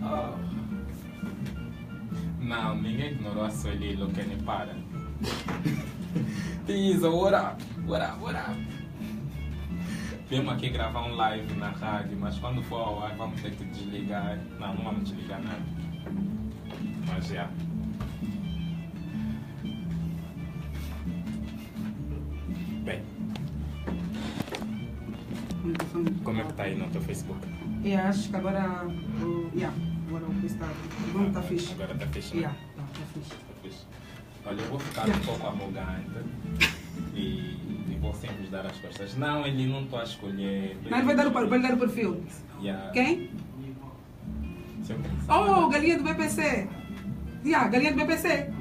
Oh. Não, ninguém ignorou a Sueli, lo que nem para. Pisa, what up? Viemos aqui gravar um live na rádio, mas quando for ao ar vamos ter que desligar. Não vamos desligar nada. Mas já. Bem. Como é que está aí no teu Facebook? Acho que agora agora o que está. Não está fixe. Agora está fixe. Está fixe. Olha, eu vou ficar um pouco arrogante e vou sempre dar as costas. Não, ele não está a escolher. Não, ele vai dar o perfil. Yeah. Quem? Se eu começar, Oh, galinha do BPC. Galinha do BPC.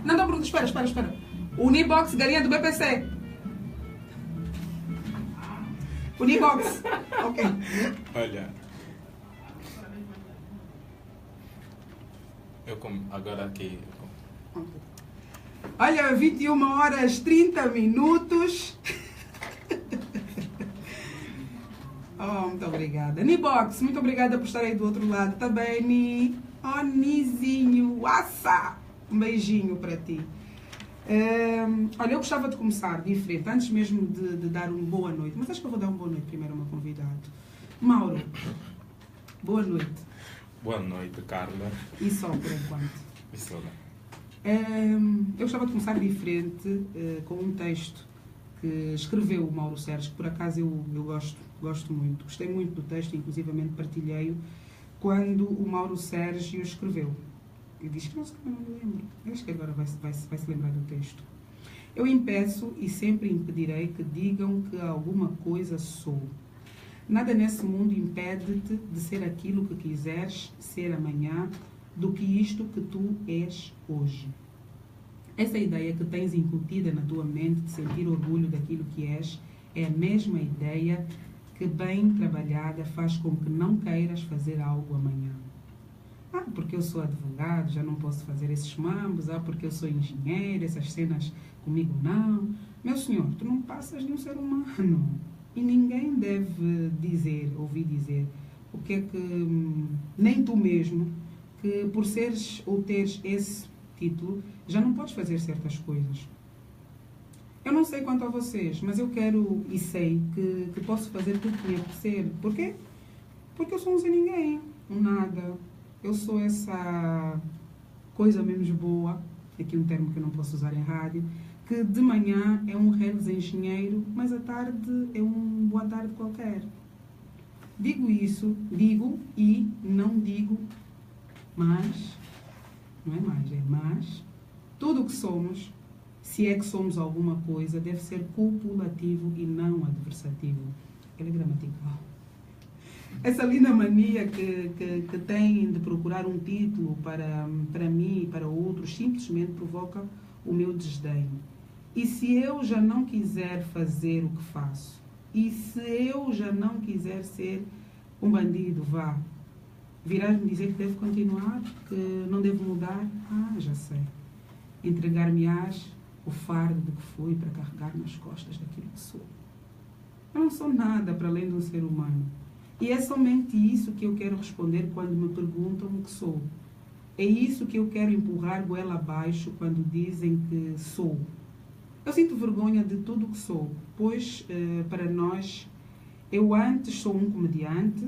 Não, Bruno, espera. Unibox, galinha do BPC. Unibox. Ok. Olha. Agora aqui. Olha, 21 horas 30 minutos. Oh, muito obrigada. Nibox, muito obrigada por estar aí do outro lado. Tá bem, Ni? Oh, Nizinho. Assa! Um beijinho para ti. Olha, eu gostava de começar diferente, antes mesmo de dar uma boa noite. Mas acho que eu vou dar uma boa noite primeiro ao meu convidado. Mauro, boa noite. Boa noite, Carla. E só por enquanto. E só. Eu gostava de começar diferente com um texto que escreveu o Mauro Sérgio, que por acaso eu gosto muito. Gostei muito do texto, inclusivamente partilhei-o quando o Mauro Sérgio escreveu. Ele diz que não me lembro. Acho que agora vai se lembrar do texto. Eu impeço e sempre impedirei que digam que alguma coisa sou. Nada nesse mundo impede-te de ser aquilo que quiseres ser amanhã do que isto que tu és hoje. Essa ideia que tens incutida na tua mente de sentir orgulho daquilo que és é a mesma ideia que, bem trabalhada, faz com que não queiras fazer algo amanhã. Porque eu sou advogado, já não posso fazer esses mambos. Porque eu sou engenheiro, essas cenas comigo não. Meu senhor, tu não passas de um ser humano. E ninguém deve ouvir dizer, o que é que, nem tu mesmo, que por seres ou teres esse título, já não podes fazer certas coisas. Eu não sei quanto a vocês, mas eu quero e sei que posso fazer tudo que me apetecer. Por quê? Porque eu sou um sem ninguém, um nada. Eu sou essa coisa menos boa, aqui um termo que eu não posso usar em rádio, que de manhã é um Reles engenheiro, mas à tarde é um boa tarde qualquer. Digo isso, digo e não digo, mas, não é mais, é mas, tudo o que somos, se é que somos alguma coisa, deve ser copulativo e não adversativo. Ele é gramatical. Essa linda mania que tem de procurar um título para mim e para outros simplesmente provoca o meu desdém. E se eu já não quiser fazer o que faço? E se eu já não quiser ser um bandido, virás-me dizer que devo continuar, que não devo mudar? Já sei. Entregar-me-ás o fardo de que fui para carregar nas costas daquilo que sou. Eu não sou nada para além de um ser humano. E é somente isso que eu quero responder quando me perguntam o que sou. É isso que eu quero empurrar goela abaixo quando dizem que sou. Eu sinto vergonha de tudo o que sou, pois, para nós, eu antes sou um comediante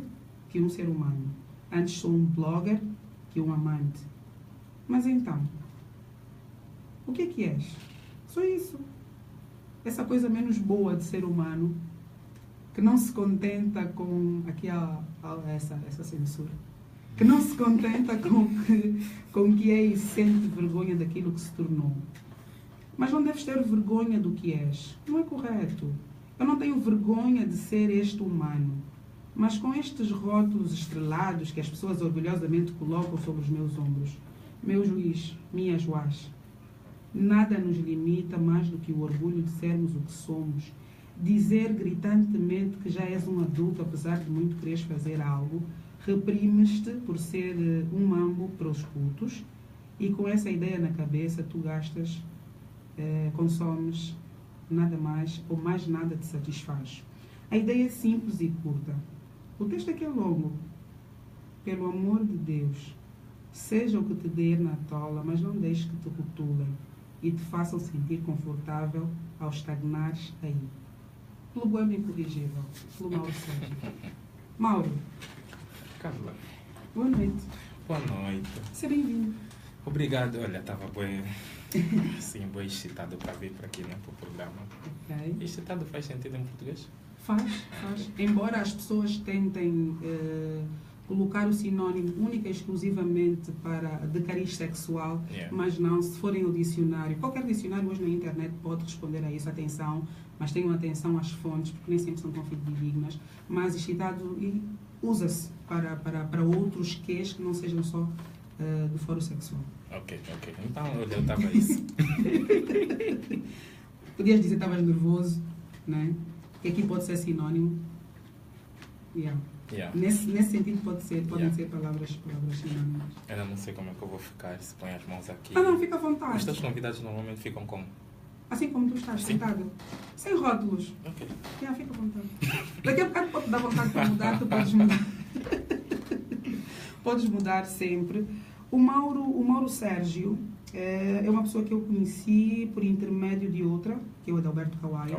que um ser humano. Antes sou um blogger que um amante. Mas então, o que és? Sou isso. Essa coisa menos boa de ser humano, que não se contenta com... Aqui há essa censura. Que não se contenta com que é e sente vergonha daquilo que se tornou. Mas não deves ter vergonha do que és. Não é correto. Eu não tenho vergonha de ser este humano. Mas com estes rótulos estrelados que as pessoas orgulhosamente colocam sobre os meus ombros, meu juiz, minha juaz, nada nos limita mais do que o orgulho de sermos o que somos. Dizer gritantemente que já és um adulto, apesar de muito quereres fazer algo, reprimes-te por ser um mambo para os cultos e com essa ideia na cabeça tu gastas, consomes, nada mais ou mais nada te satisfaz. A ideia é simples e curta. O texto aqui é longo. pelo amor de Deus, seja o que te der na tola, mas não deixes que te rotulem e te façam sentir confortável ao estagnares aí. Pelo boêmio incorrigível, pelo Mauro Sérgio. Mauro, Carla, boa noite. boa noite. Seja bem-vindo. Obrigado. Olha, estava bem, sim, bem excitado para vir para aqui, né, para o programa. Ok. Excitado faz sentido em português? Faz. Embora as pessoas tentem colocar o sinónimo única e exclusivamente de cariz sexual, Yeah. mas não, se forem ao dicionário, qualquer dicionário hoje na internet pode responder a isso, atenção, mas tenham atenção às fontes, porque nem sempre são tão fidedignas, mas excitado e usa-se para outros quês que não sejam só do foro sexual. Ok. Então, olha, eu estava isso. Podias dizer que estavas nervoso, né? Que aqui pode ser sinónimo. Yeah. Yeah. Nesse sentido podem Yeah. ser palavras sinónimas. Eu não sei como é que eu vou ficar se põe as mãos aqui. Não, fica à vontade. Os teus convidados normalmente ficam como? Assim como tu estás, Sim. sentado. Sem rótulos. Ok. Yeah, fica à vontade. Daqui a bocado pode dar vontade para mudar, tu podes mudar. Podes mudar sempre. O Mauro Sérgio é uma pessoa que eu conheci por intermédio de outra, que é o Adalberto Kawaii.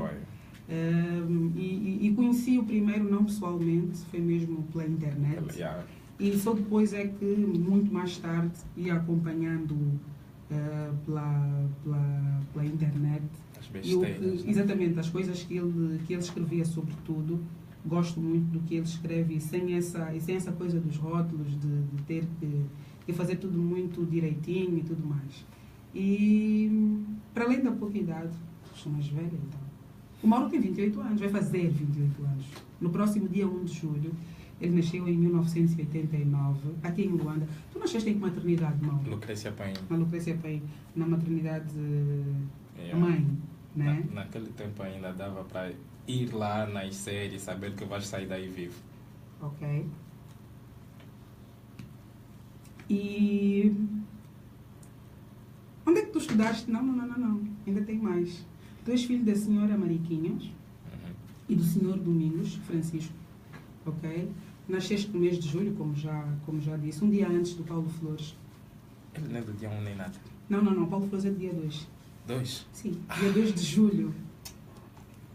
E conheci o primeiro não pessoalmente, foi mesmo pela internet. Yeah. E só depois é que, muito mais tarde, ia acompanhando pela internet. As E besteiras. Né? exatamente, as coisas que ele escrevia sobre tudo. Gosto muito do que ele escreve e sem essa coisa dos rótulos, de ter que fazer tudo muito direitinho e tudo mais. E, para além da pouca idade, sou mais velha então. O Mauro tem 28 anos, vai fazer 28 anos. No próximo dia 1 de julho, ele nasceu em 1989, aqui em Luanda. Tu nasceste em que maternidade, Mauro? Lucrécia Paim. Na Lucrécia Paim, na maternidade Yeah. mãe, né? Naquele tempo ainda dava para ir lá nascer e saber que vais sair daí vivo. Ok. E onde é que tu estudaste? Não. Ainda tem mais. Tu és filho da senhora Mariquinhas Uhum. e do senhor Domingos Francisco. Ok? Nasceste no mês de julho, como já disse, um dia antes do Paulo Flores. Ele não é do dia 1 nem nada. Não. Paulo Flores é do dia 2. 2? Sim, dia 2 de julho.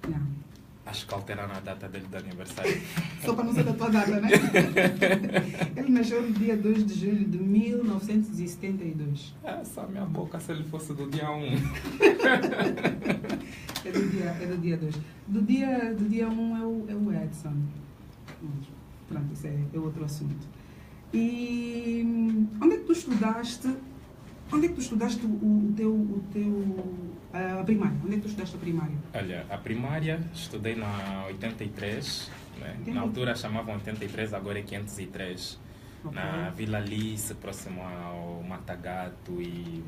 Não. Acho que alteraram a data dele do aniversário. Só para não ser da tua data, né? Ele nasceu no dia 2 de julho de 1972. Só minha boca se ele fosse do dia 1. É do dia 2. Do dia 1 é o Edson. Pronto, isso é outro assunto. E onde é que tu estudaste? Onde é que tu estudaste a primária? Onde é que tu estudaste a primária? Olha, a primária estudei na 83, né? Na altura chamavam 83, agora é 503. Okay. Na Vila Alice, próximo ao Matagato e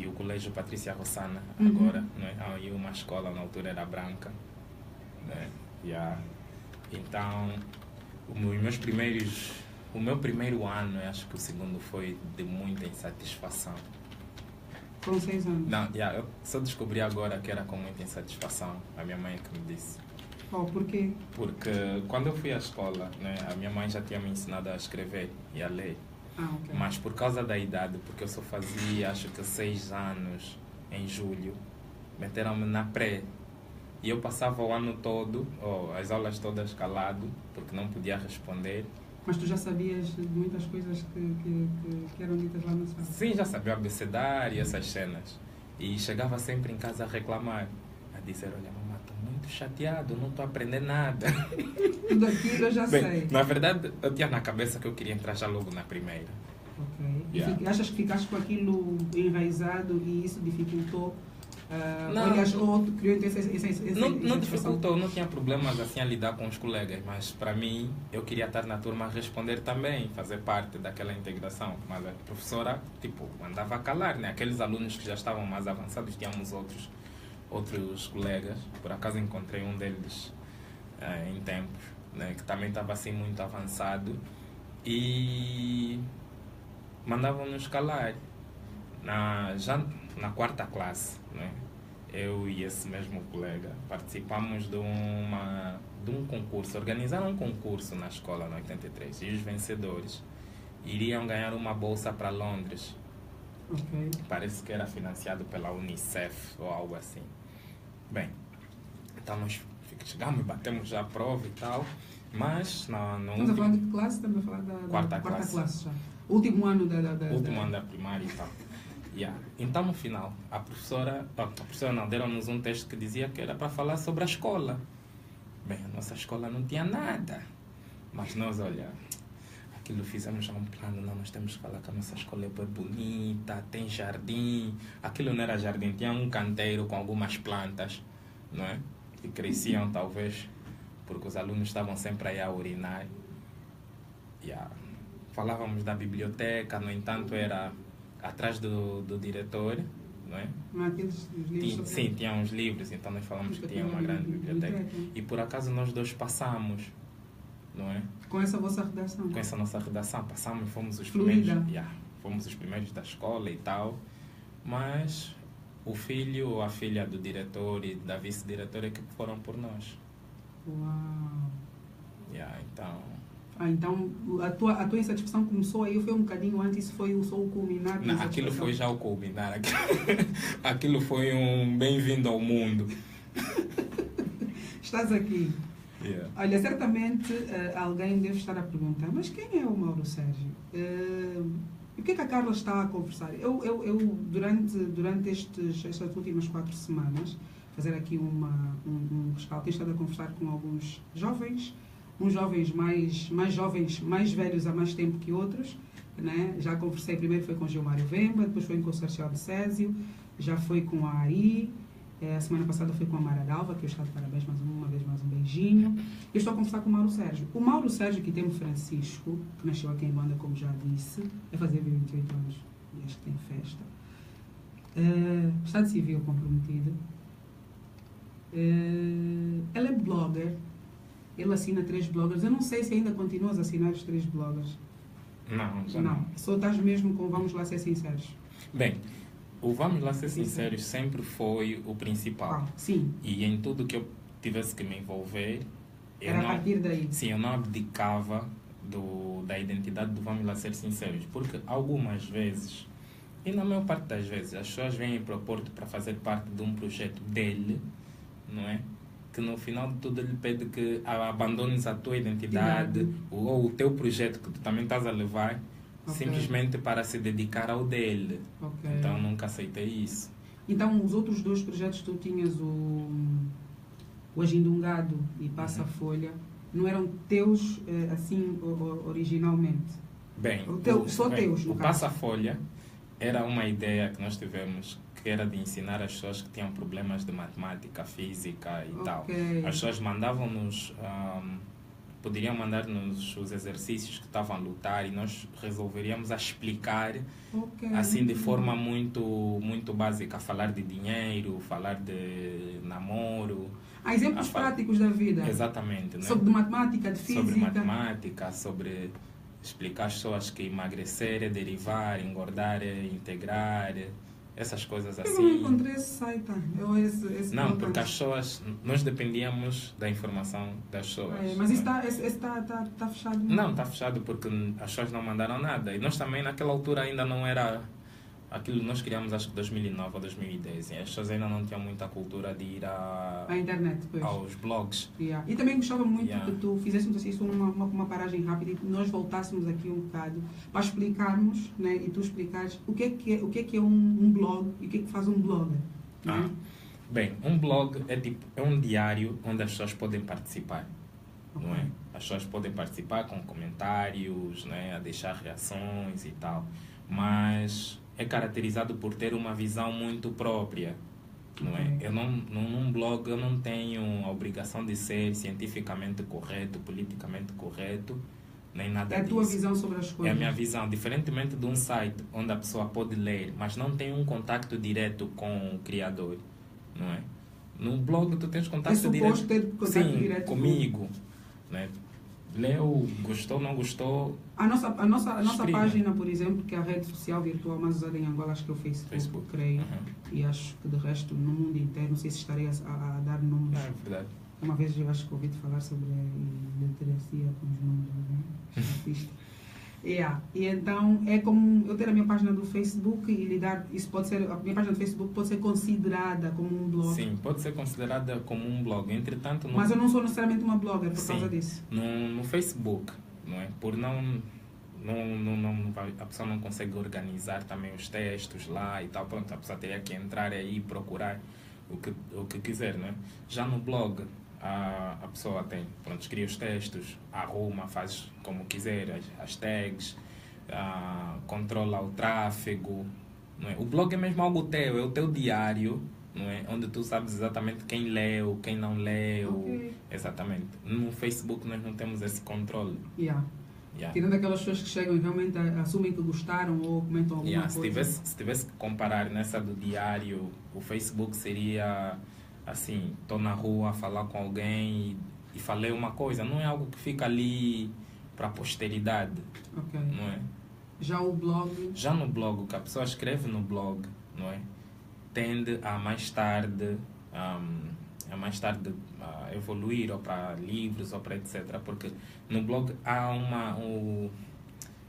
o Colégio Patrícia Rossana, agora. Né? E uma escola na altura era branca. Né? Yeah. Então, o meu primeiro ano, eu acho que o segundo foi de muita insatisfação. Com 6 anos? Não, eu só descobri agora que era com muita insatisfação. A minha mãe que me disse. Por quê? Porque quando eu fui à escola, né, a minha mãe já tinha me ensinado a escrever e a ler. Ok. Mas por causa da idade, porque eu só fazia acho que 6 anos em julho, meteram-me na pré. E eu passava o ano todo, as aulas todas calado, porque não podia responder. Mas tu já sabias de muitas coisas que eram ditas lá na sala? Sim, já sabia abecedário e essas cenas. E chegava sempre em casa a reclamar. A dizer, olha, mamãe, estou muito chateado, não estou a aprender nada. Tudo aquilo eu já sei. Na verdade, eu tinha na cabeça que eu queria entrar já logo na primeira. Ok. Yeah. E achas que ficaste com aquilo enraizado e isso dificultou? Não. Aliás, ou criou essa Não dificultou, não tinha problemas assim a lidar com os colegas, mas para mim, eu queria estar na turma a responder também, fazer parte daquela integração. Mas a professora, mandava calar, né? Aqueles alunos que já estavam mais avançados, tínhamos outros colegas, por acaso encontrei um deles em tempos, né? Que também estava assim muito avançado e mandavam-nos calar. Já na 4ª classe, né? Eu e esse mesmo colega participamos de um concurso, organizaram um concurso na escola no 83 e os vencedores iriam ganhar uma bolsa para Londres. Ok. Parece que era financiado pela Unicef ou algo assim. Bem, então nós chegamos, batemos já a prova e tal, mas no Estamos a falar de que classe? Estamos a falar da Quarta quarta classe. classe já. Último ano último ano da primária e tal. Yeah. Então, no final, a professora não, deram-nos um texto que dizia que era para falar sobre a escola. Bem, a nossa escola não tinha nada. Mas nós, olha, aquilo fizemos já um plano, não, nós temos que falar que a nossa escola é bem bonita, tem jardim. Aquilo não era jardim, tinha um canteiro com algumas plantas, não é? Que cresciam, talvez, porque os alunos estavam sempre aí a urinar. Yeah. Falávamos da biblioteca, no entanto, era atrás do diretor, não é? Aqueles livros Sim, tinha uns livros, então nós falamos que tinha uma grande biblioteca. E por acaso nós dois passamos, não é? Com essa vossa redação? Com essa nossa redação, passamos e fomos os Fluida. primeiros. Fomos os primeiros da escola e tal, mas o filho ou a filha do diretor e da vice-diretora é que foram por nós. Uau! Então... então a tua insatisfação começou aí, foi um bocadinho antes, isso foi só o culminar? Não, aquilo foi já o culminar. Aquilo foi um bem-vindo ao mundo. Estás aqui. Yeah. Olha, certamente alguém deve estar a perguntar, mas quem é o Mauro Sérgio? E o que é que a Carla está a conversar? Eu durante estas últimas 4 semanas, fazer aqui um rescaldo, tenho estado a conversar com alguns jovens, uns jovens mais jovens, mais velhos há mais tempo que outros, né? Já conversei, primeiro foi com o Gilmário Vemba, depois foi com o Sérgio Césio, já foi com a Ari, a semana passada foi com a Mara Dalva, que eu estou de parabéns mais uma vez, mais um beijinho. Eu estou a conversar com o Mauro Sérgio. O Mauro Sérgio, que tem o Francisco, que nasceu aqui em Luanda, como já disse, vai fazer 28 anos e acho que tem festa. Estado civil comprometido. Ele é blogger. Ele assina 3 bloggers. Eu não sei se ainda continuas a assinar os 3 bloggers. Não, já não. Só estás mesmo com Vamos Lá Ser Sinceros. Bem, o Vamos Lá Ser Sinceros sempre foi o principal. Sim. E em tudo que eu tivesse que me envolver... Era a partir daí? Sim, eu não abdicava da identidade do Vamos Lá Ser Sinceros. Porque algumas vezes, e na maior parte das vezes, as pessoas vêm propor-te para fazer parte de um projeto dele, não é? Que no final de tudo ele pede que abandones a tua identidade ou o teu projeto que tu também estás a levar, simplesmente para se dedicar ao dele. Então nunca aceitei isso. Então os outros 2 projetos, tu tinhas o Agindungado e Passa Folha, não eram teus assim originalmente? Bem, teus, no o Passa Folha era uma ideia que nós tivemos, que era de ensinar as pessoas que tinham problemas de matemática, física e tal. As pessoas mandavam-nos, poderiam mandar-nos os exercícios que estavam a lutar e nós resolveríamos a explicar, assim, de forma muito, muito básica, falar de dinheiro, falar de namoro. Exemplos práticos da vida. Exatamente. Né? Sobre matemática, de física. Sobre matemática, sobre explicar às pessoas que emagrecer é derivar, engordar é integrar, essas coisas assim. Eu não encontrei esse site. Não, porque as pessoas, nós dependíamos da informação das pessoas. Mas isso está fechado? Não, está fechado porque as pessoas não mandaram nada. E nós também naquela altura ainda não era... Aquilo nós criamos acho que 2009 ou 2010. E as pessoas ainda não tinham muita cultura de ir à internet, aos blogs. E também gostava muito que tu fizéssemos assim, uma paragem rápida e que nós voltássemos aqui um bocado para explicarmos, né, e tu explicares o que é um blog e o que é que faz um blogger. Né? Bem, um blog é um diário onde as pessoas podem participar. Não é? As pessoas podem participar com comentários, né, a deixar reações e tal. Mas é caracterizado por ter uma visão muito própria, não é? Eu num blog eu não tenho a obrigação de ser cientificamente correto, politicamente correto, nem nada disso. É a tua visão sobre as coisas. É a minha visão, diferentemente de um site onde a pessoa pode ler, mas não tem um contato direto com o criador, não é? No blog tu tens contato direto, ter contato direto comigo, né? Leu, gostou, não gostou. A nossa página, por exemplo, que é a rede social virtual mais usada em Angola, acho que é o Facebook. Creio. E acho que de resto, no mundo inteiro, não sei se estarei a dar números. É verdade. Uma vez eu acho que ouvi-te falar sobre a literacia com os números, né? Yeah. E então é como eu ter a minha página do Facebook e lidar. Isso pode ser. A minha página do Facebook pode ser considerada como um blog. Sim, pode ser considerada como um blog. Entretanto, Mas eu não sou necessariamente uma blogger por sim, causa disso. No Facebook, não é? Por a pessoa não consegue organizar também os textos lá e tal. Pronto, a pessoa teria que entrar aí e procurar o que quiser, não é? Já no blog, a pessoa tem, pronto, cria os textos, arruma, faz como quiser, as tags, controla o tráfego, não é? O blog é mesmo algo teu, é o teu diário, não é? Onde tu sabes exatamente quem leu, quem não leu, Ok. exatamente. No Facebook nós não temos esse controle. Yeah. Yeah. Tirando aquelas pessoas que chegam e realmente assumem que gostaram ou comentam alguma coisa. Se tivesse que comparar nessa do diário, o Facebook seria assim, estou na rua a falar com alguém e falei uma coisa, não é algo que fica ali para a posteridade, Ok. não é? Já o blog. Já no blog, o que a pessoa escreve no blog, não é? Tende a mais tarde evoluir ou para livros ou para etc. Porque no blog há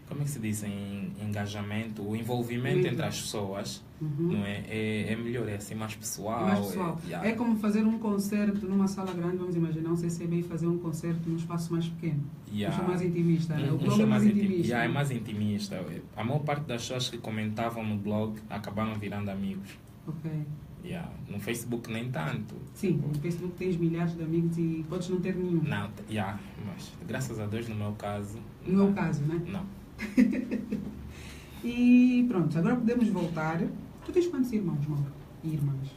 como é que se diz em engajamento, o envolvimento entre as pessoas, não é? É melhor, é assim mais pessoal. Mais pessoal. É como fazer um concerto numa sala grande, vamos imaginar, não sei se é bem fazer um concerto num espaço mais pequeno. É mais intimista, né? O blog é mais intimista. É mais intimista. A maior parte das pessoas que comentavam no blog acabaram virando amigos. Ok. No Facebook nem tanto. Sim, no Facebook tens milhares de amigos e podes não ter nenhum. Não, mas graças a Deus no meu caso... No meu caso, né? Não. E pronto, agora podemos voltar. Tu tens quantos irmãos, Mauro? E irmãs?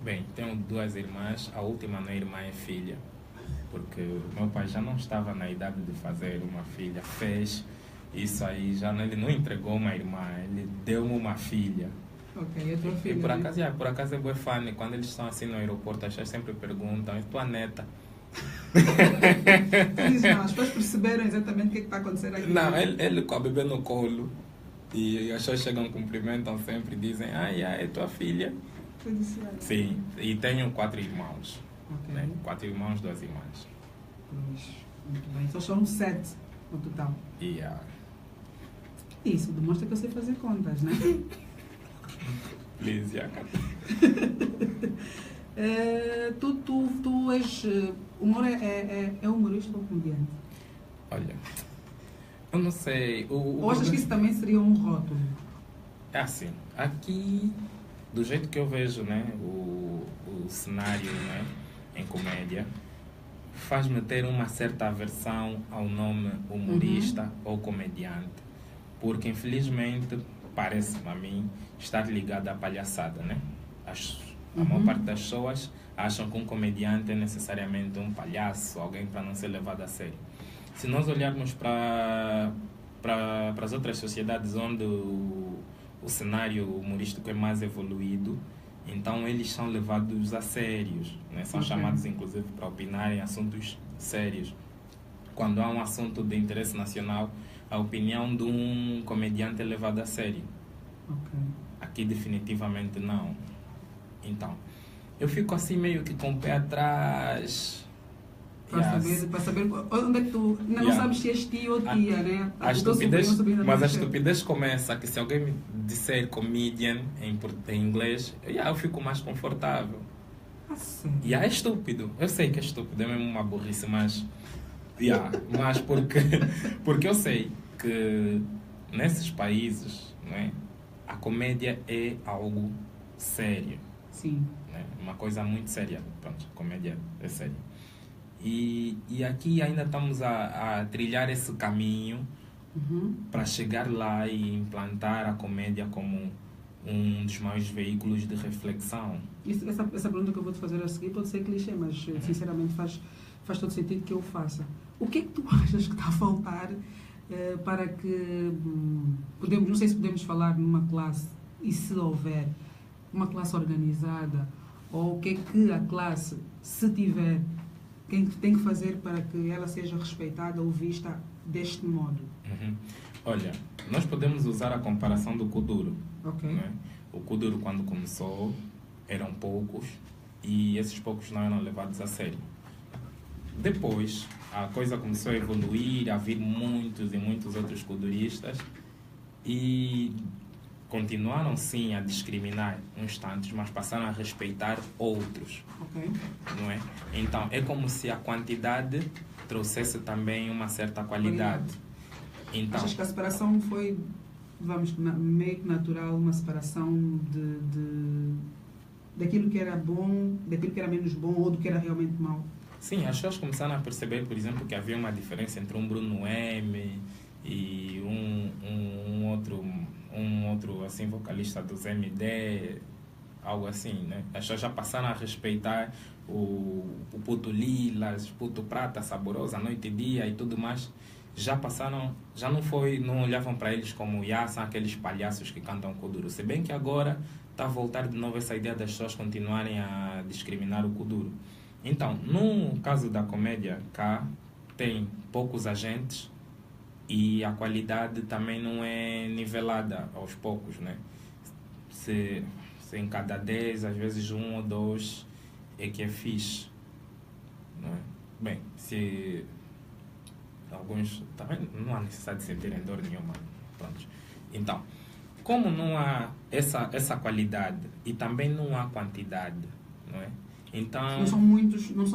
Bem, tenho 2 irmãs, a última não é irmã, é filha. Porque meu pai já não estava na idade de fazer uma filha, fez isso aí, ele não entregou uma irmã, ele deu-me uma filha. Ok, a tua filha. E por acaso é bem funny, quando eles estão assim no aeroporto, as pessoas sempre perguntam, é tua neta? Não, as pessoas perceberam exatamente o que está acontecendo aqui. Não, ele com a bebê no colo e as pessoas chegam, cumprimentam sempre e dizem, é tua filha. Sim, e tenho 4 irmãos. Okay. Né? 4 irmãos, 2 irmãs. Muito bem, então são 7 no total. Isso demonstra que eu sei fazer contas, né? Please, tu és... é humorista ou comediante? Olha, eu não sei. Ou achas que isso também seria um rótulo? É assim, aqui, do jeito que eu vejo, né, o cenário, né, em comédia, faz-me ter uma certa aversão ao nome humorista ou comediante. Porque, infelizmente, parece-me a mim estar ligado à palhaçada, né? A maior parte das pessoas acham que um comediante é necessariamente um palhaço, alguém para não ser levado a sério. Se nós olharmos para as outras sociedades onde o cenário humorístico é mais evoluído, então eles são levados a sérios, né? São chamados inclusive para opinar em assuntos sérios. Quando há um assunto de interesse nacional, a opinião de um comediante é levada a sério. Aqui definitivamente não. Então, eu fico assim meio que com o pé atrás. Para saber onde é que tu... Não sabes se és tio ou tia, né? Mas a estupidez começa que se alguém me disser comedian em inglês, eu fico mais confortável. É estúpido. Eu sei que é estúpido, é mesmo uma burrice, mas... mas porque eu sei que nesses países, né, a comédia é algo sério. Sim. Né? Uma coisa muito séria. Pronto, a comédia é séria. E aqui ainda estamos a trilhar esse caminho para chegar lá e implantar a comédia como um dos maiores veículos de reflexão. Essa pergunta que eu vou te fazer a seguir pode ser clichê, mas sinceramente faz todo sentido que eu faça. O que é que tu achas que está a faltar para que não sei se podemos falar numa classe, e se houver uma classe organizada, ou o que é que a classe, se tiver, tem que fazer para que ela seja respeitada ou vista deste modo? Olha, nós podemos usar a comparação do Kuduro. Né? O Kuduro, quando começou, eram poucos e esses poucos não eram levados a sério. depois a coisa começou a evoluir, a vir muitos e muitos outros kuduristas e continuaram sim a discriminar uns tantos, mas passaram a respeitar outros, Ok. não é? Então é como se a quantidade trouxesse também uma certa qualidade. Então, Achas que a separação foi, vamos, meio que natural, uma separação daquilo que era bom, daquilo que era menos bom ou do que era realmente mau? sim, as pessoas começaram a perceber, por exemplo, que havia uma diferença entre um Bruno M e um outro assim, vocalista dos MD, algo assim, né? As pessoas já passaram a respeitar o Puto Lilas, Puto Prata, Saborosa, Noite e Dia e tudo mais. Já passaram, já não olhavam para eles como são aqueles palhaços que cantam Kuduro. Se bem que agora está a voltar de novo essa ideia das pessoas continuarem a discriminar o Kuduro. Então, no caso da comédia, cá tem poucos agentes e a qualidade também não é nivelada aos poucos, né? Se em cada 10, às vezes 1 ou 2 é que é fixe, não é? Bem, se alguns também não há necessidade de sentirem dor nenhuma, pronto. Então, como não há essa qualidade e também não há quantidade, não é? Então, Não são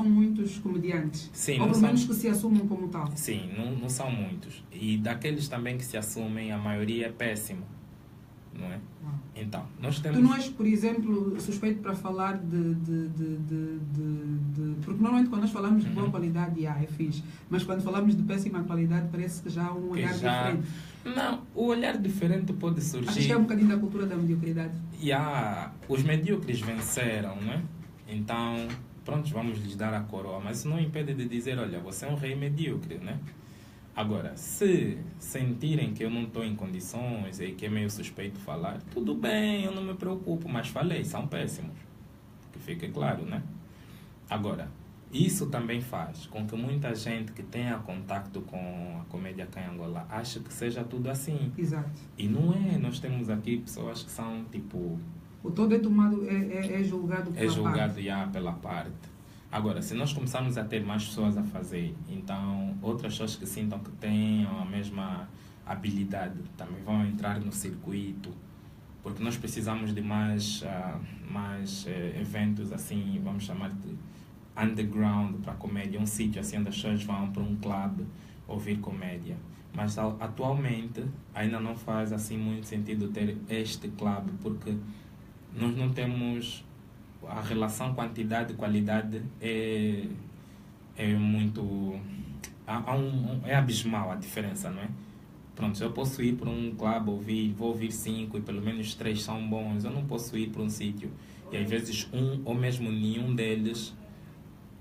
muitos comediantes. sim, ou não pelo menos são, que se assumam como tal. sim, não são muitos. E daqueles também que se assumem, a maioria é péssimo, não é? Então, nós temos... Tu não és, por exemplo, suspeito para falar porque normalmente quando nós falamos de boa qualidade, é fixe. Mas quando falamos de péssima qualidade, parece que já há um olhar diferente. Não, o olhar diferente pode surgir... Achas que é um bocadinho da cultura da mediocridade? Os medíocres venceram, não é? Então, pronto, vamos lhes dar a coroa. Mas isso não impede de dizer, olha, você é um rei medíocre, né? Agora, se sentirem que eu não estou em condições e que é meio suspeito falar, tudo bem, eu não me preocupo, mas falei, são péssimos. Que fique claro, né? Agora, isso também faz com que muita gente que tenha contato com a comédia cá em Angola ache que seja tudo assim. Exato. E não é, nós temos aqui pessoas que são tipo... O todo é tomado, é julgado pela É julgado parte. já pela parte. Agora, se nós começarmos a ter mais pessoas a fazer, então outras pessoas que sintam que tenham a mesma habilidade também vão entrar no circuito, porque nós precisamos de mais eventos assim, vamos chamar de underground para comédia, um sítio assim onde as pessoas vão para um clube ouvir comédia. Mas atualmente ainda não faz assim muito sentido ter este clube, porque nós não temos... A relação quantidade e qualidade é muito... é abismal a diferença, não é? Pronto, eu posso ir para um clube, vou ouvir 5 e pelo menos 3 são bons. Eu não posso ir para um sítio e às vezes ou mesmo nenhum deles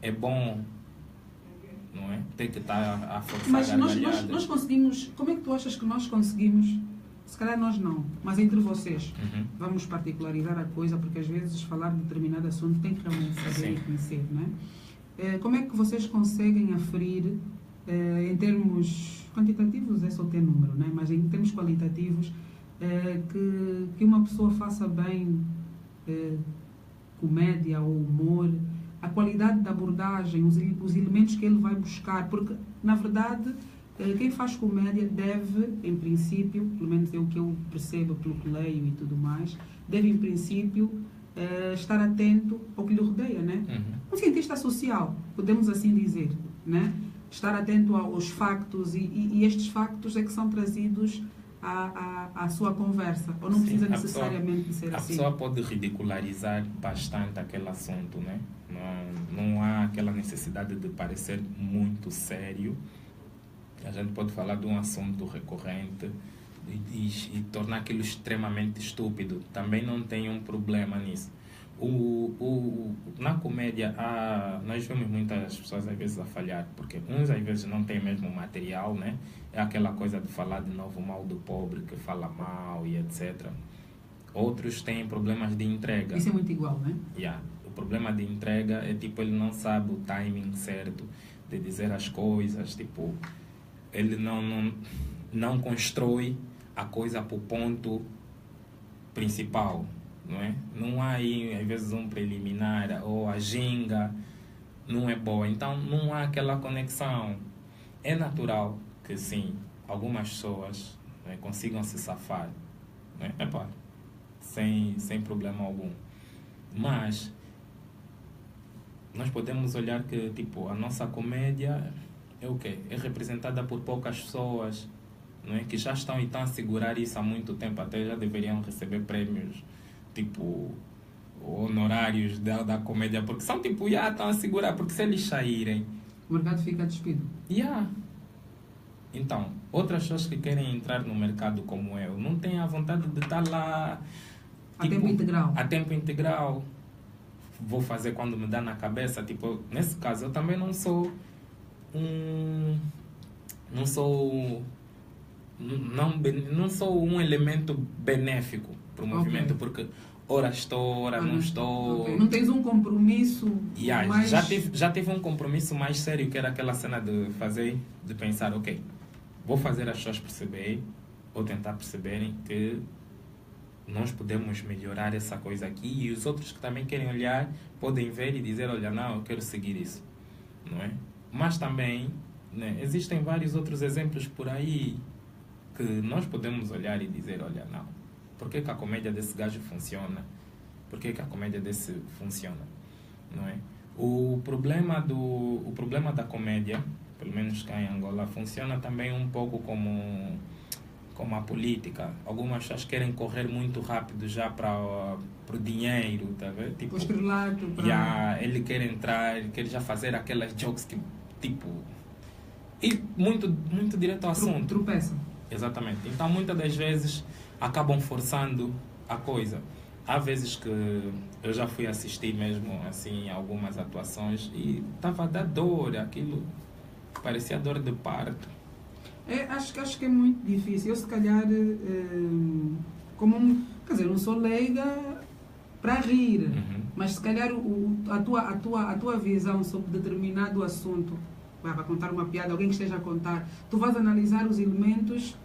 é bom, não é? Tem que estar a forçar Mas nós conseguimos... Como é que tu achas que nós conseguimos... Se calhar nós não, mas entre vocês, vamos particularizar a coisa, porque às vezes falar de determinado assunto tem que realmente saber e conhecer, não é? Como é que vocês conseguem aferir, em termos quantitativos, é só ter número, não é? Mas em termos qualitativos, que uma pessoa faça bem comédia ou humor, a qualidade da abordagem, os elementos que ele vai buscar, porque, na verdade... Quem faz comédia deve, em princípio, pelo menos é o que eu percebo pelo que leio e tudo mais, deve, em princípio, estar atento ao que lhe rodeia, né? Um cientista social, podemos assim dizer, né? Estar atento aos factos e estes factos é que são trazidos à sua conversa, ou não precisa necessariamente ser assim. A pessoa pode ridicularizar bastante aquele assunto, né? Não há aquela necessidade de parecer muito sério. A gente pode falar de um assunto recorrente e tornar aquilo extremamente estúpido. Também não tem um problema nisso. Na comédia, nós vemos muitas pessoas às vezes a falhar, porque uns às vezes não têm mesmo material, né? É aquela coisa de falar de novo mal do pobre, que fala mal e etc. Outros têm problemas de entrega. Isso é muito igual, né? O problema de entrega é tipo, ele não sabe o timing certo de dizer as coisas, tipo... Ele não constrói a coisa para o ponto principal, não é? Não há aí, às vezes, um preliminar ou a ginga não é boa. Então não há aquela conexão. É natural que sim, algumas pessoas, né, consigam se safar, né? Epá, sem problema algum. Mas nós podemos olhar que tipo, a nossa comédia é o quê? É representada por poucas pessoas, não é? Que já estão e estão a segurar isso há muito tempo, até já deveriam receber prêmios, tipo, honorários da comédia, porque são tipo, já estão a segurar, porque se eles saírem... O mercado fica despido. Yeah. Então, outras pessoas que querem entrar no mercado como eu, não têm a vontade de estar lá... A tempo integral. A tempo integral. Vou fazer quando me dá na cabeça. Tipo, nesse caso, eu também não sou não sou um elemento benéfico para o movimento, porque ora estou, ora não estou. Okay. Não tens um compromisso mais... Já tive um compromisso mais sério, que era aquela cena de pensar, ok, vou fazer as pessoas perceberem, ou tentar perceberem que nós podemos melhorar essa coisa aqui, e os outros que também querem olhar podem ver e dizer, olha, não, eu quero seguir isso, não é? Mas também, né, existem vários outros exemplos por aí que nós podemos olhar e dizer, olha, não, por que a comédia desse gajo funciona? Por que a comédia desse funciona? Não é? O problema da comédia, pelo menos cá em Angola, funciona também um pouco como a política. Algumas pessoas querem correr muito rápido já para o dinheiro, tá vendo? Tipo, o estrelato. Ele quer entrar, ele quer já fazer aquelas jokes que, tipo... E muito direto ao assunto. Tropeça. Exatamente. Então, muitas das vezes, acabam forçando a coisa. Há vezes que eu já fui assistir mesmo, assim, algumas atuações e estava a dar dor, aquilo parecia dor de parto. Acho que é muito difícil. Eu, se calhar, quer dizer, não sou leiga para rir, mas se calhar a tua visão sobre determinado assunto, vai contar uma piada, alguém que esteja a contar, tu vais analisar os elementos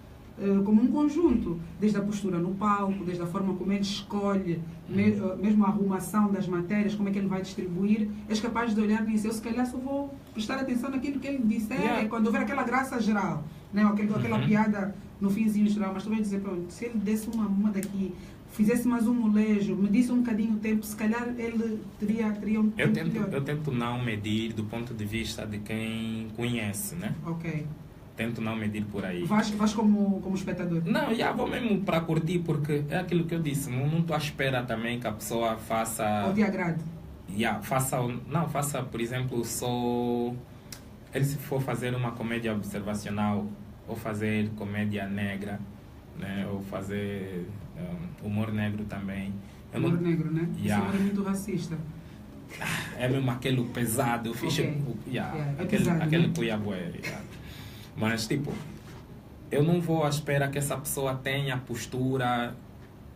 como um conjunto, desde a postura no palco, desde a forma como ele escolhe, mesmo a arrumação das matérias, como é que ele vai distribuir, és capaz de olhar nisso. Eu, se calhar, só vou prestar atenção naquilo que ele disser, quando houver aquela graça geral, né? Aquela piada no finzinho geral, mas tu vais dizer, pronto, se ele desse uma daqui, fizesse mais um molejo, me disse um bocadinho o tempo, se calhar ele teria um tempo melhor. Eu tento não medir do ponto de vista de quem conhece, né? Ok. Tento não medir por aí. Vais como espectador? Não, vou mesmo para curtir, porque é aquilo que eu disse, não estou à espera também que a pessoa faça... Ou te agrade? Faça, por exemplo, só... Ele, se for fazer uma comédia observacional, ou fazer comédia negra, né? Ou fazer humor negro também. Humor negro, né? Esse humor é muito racista. É mesmo aquele pesado. Aquele cuiabué. Mas, tipo, eu não vou à espera que essa pessoa tenha a postura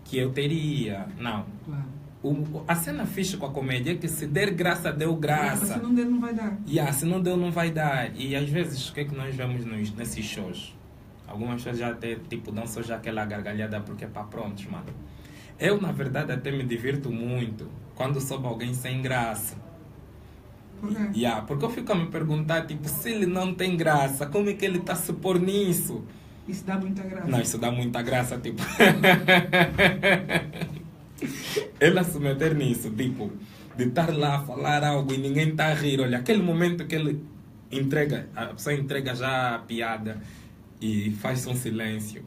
que eu teria. Não. Claro. A cena fixe com a comédia é que se der graça, deu graça. Se não der, não vai dar. Se não deu, não vai dar. E às vezes, o que é que nós vemos nesses shows? Algumas pessoas já até, tipo, dão só já aquela gargalhada porque é para prontos, mano. Eu, na verdade, até me divirto muito quando soube alguém sem graça. Por quê? Porque eu fico a me perguntar, tipo, se ele não tem graça, como é que ele está a se pôr nisso? Isso dá muita graça. Não, isso dá muita graça, tipo... ele a se meter nisso, tipo, de estar lá a falar algo e ninguém está a rir. Olha, aquele momento que ele entrega, a pessoa entrega já a piada e faz um silêncio.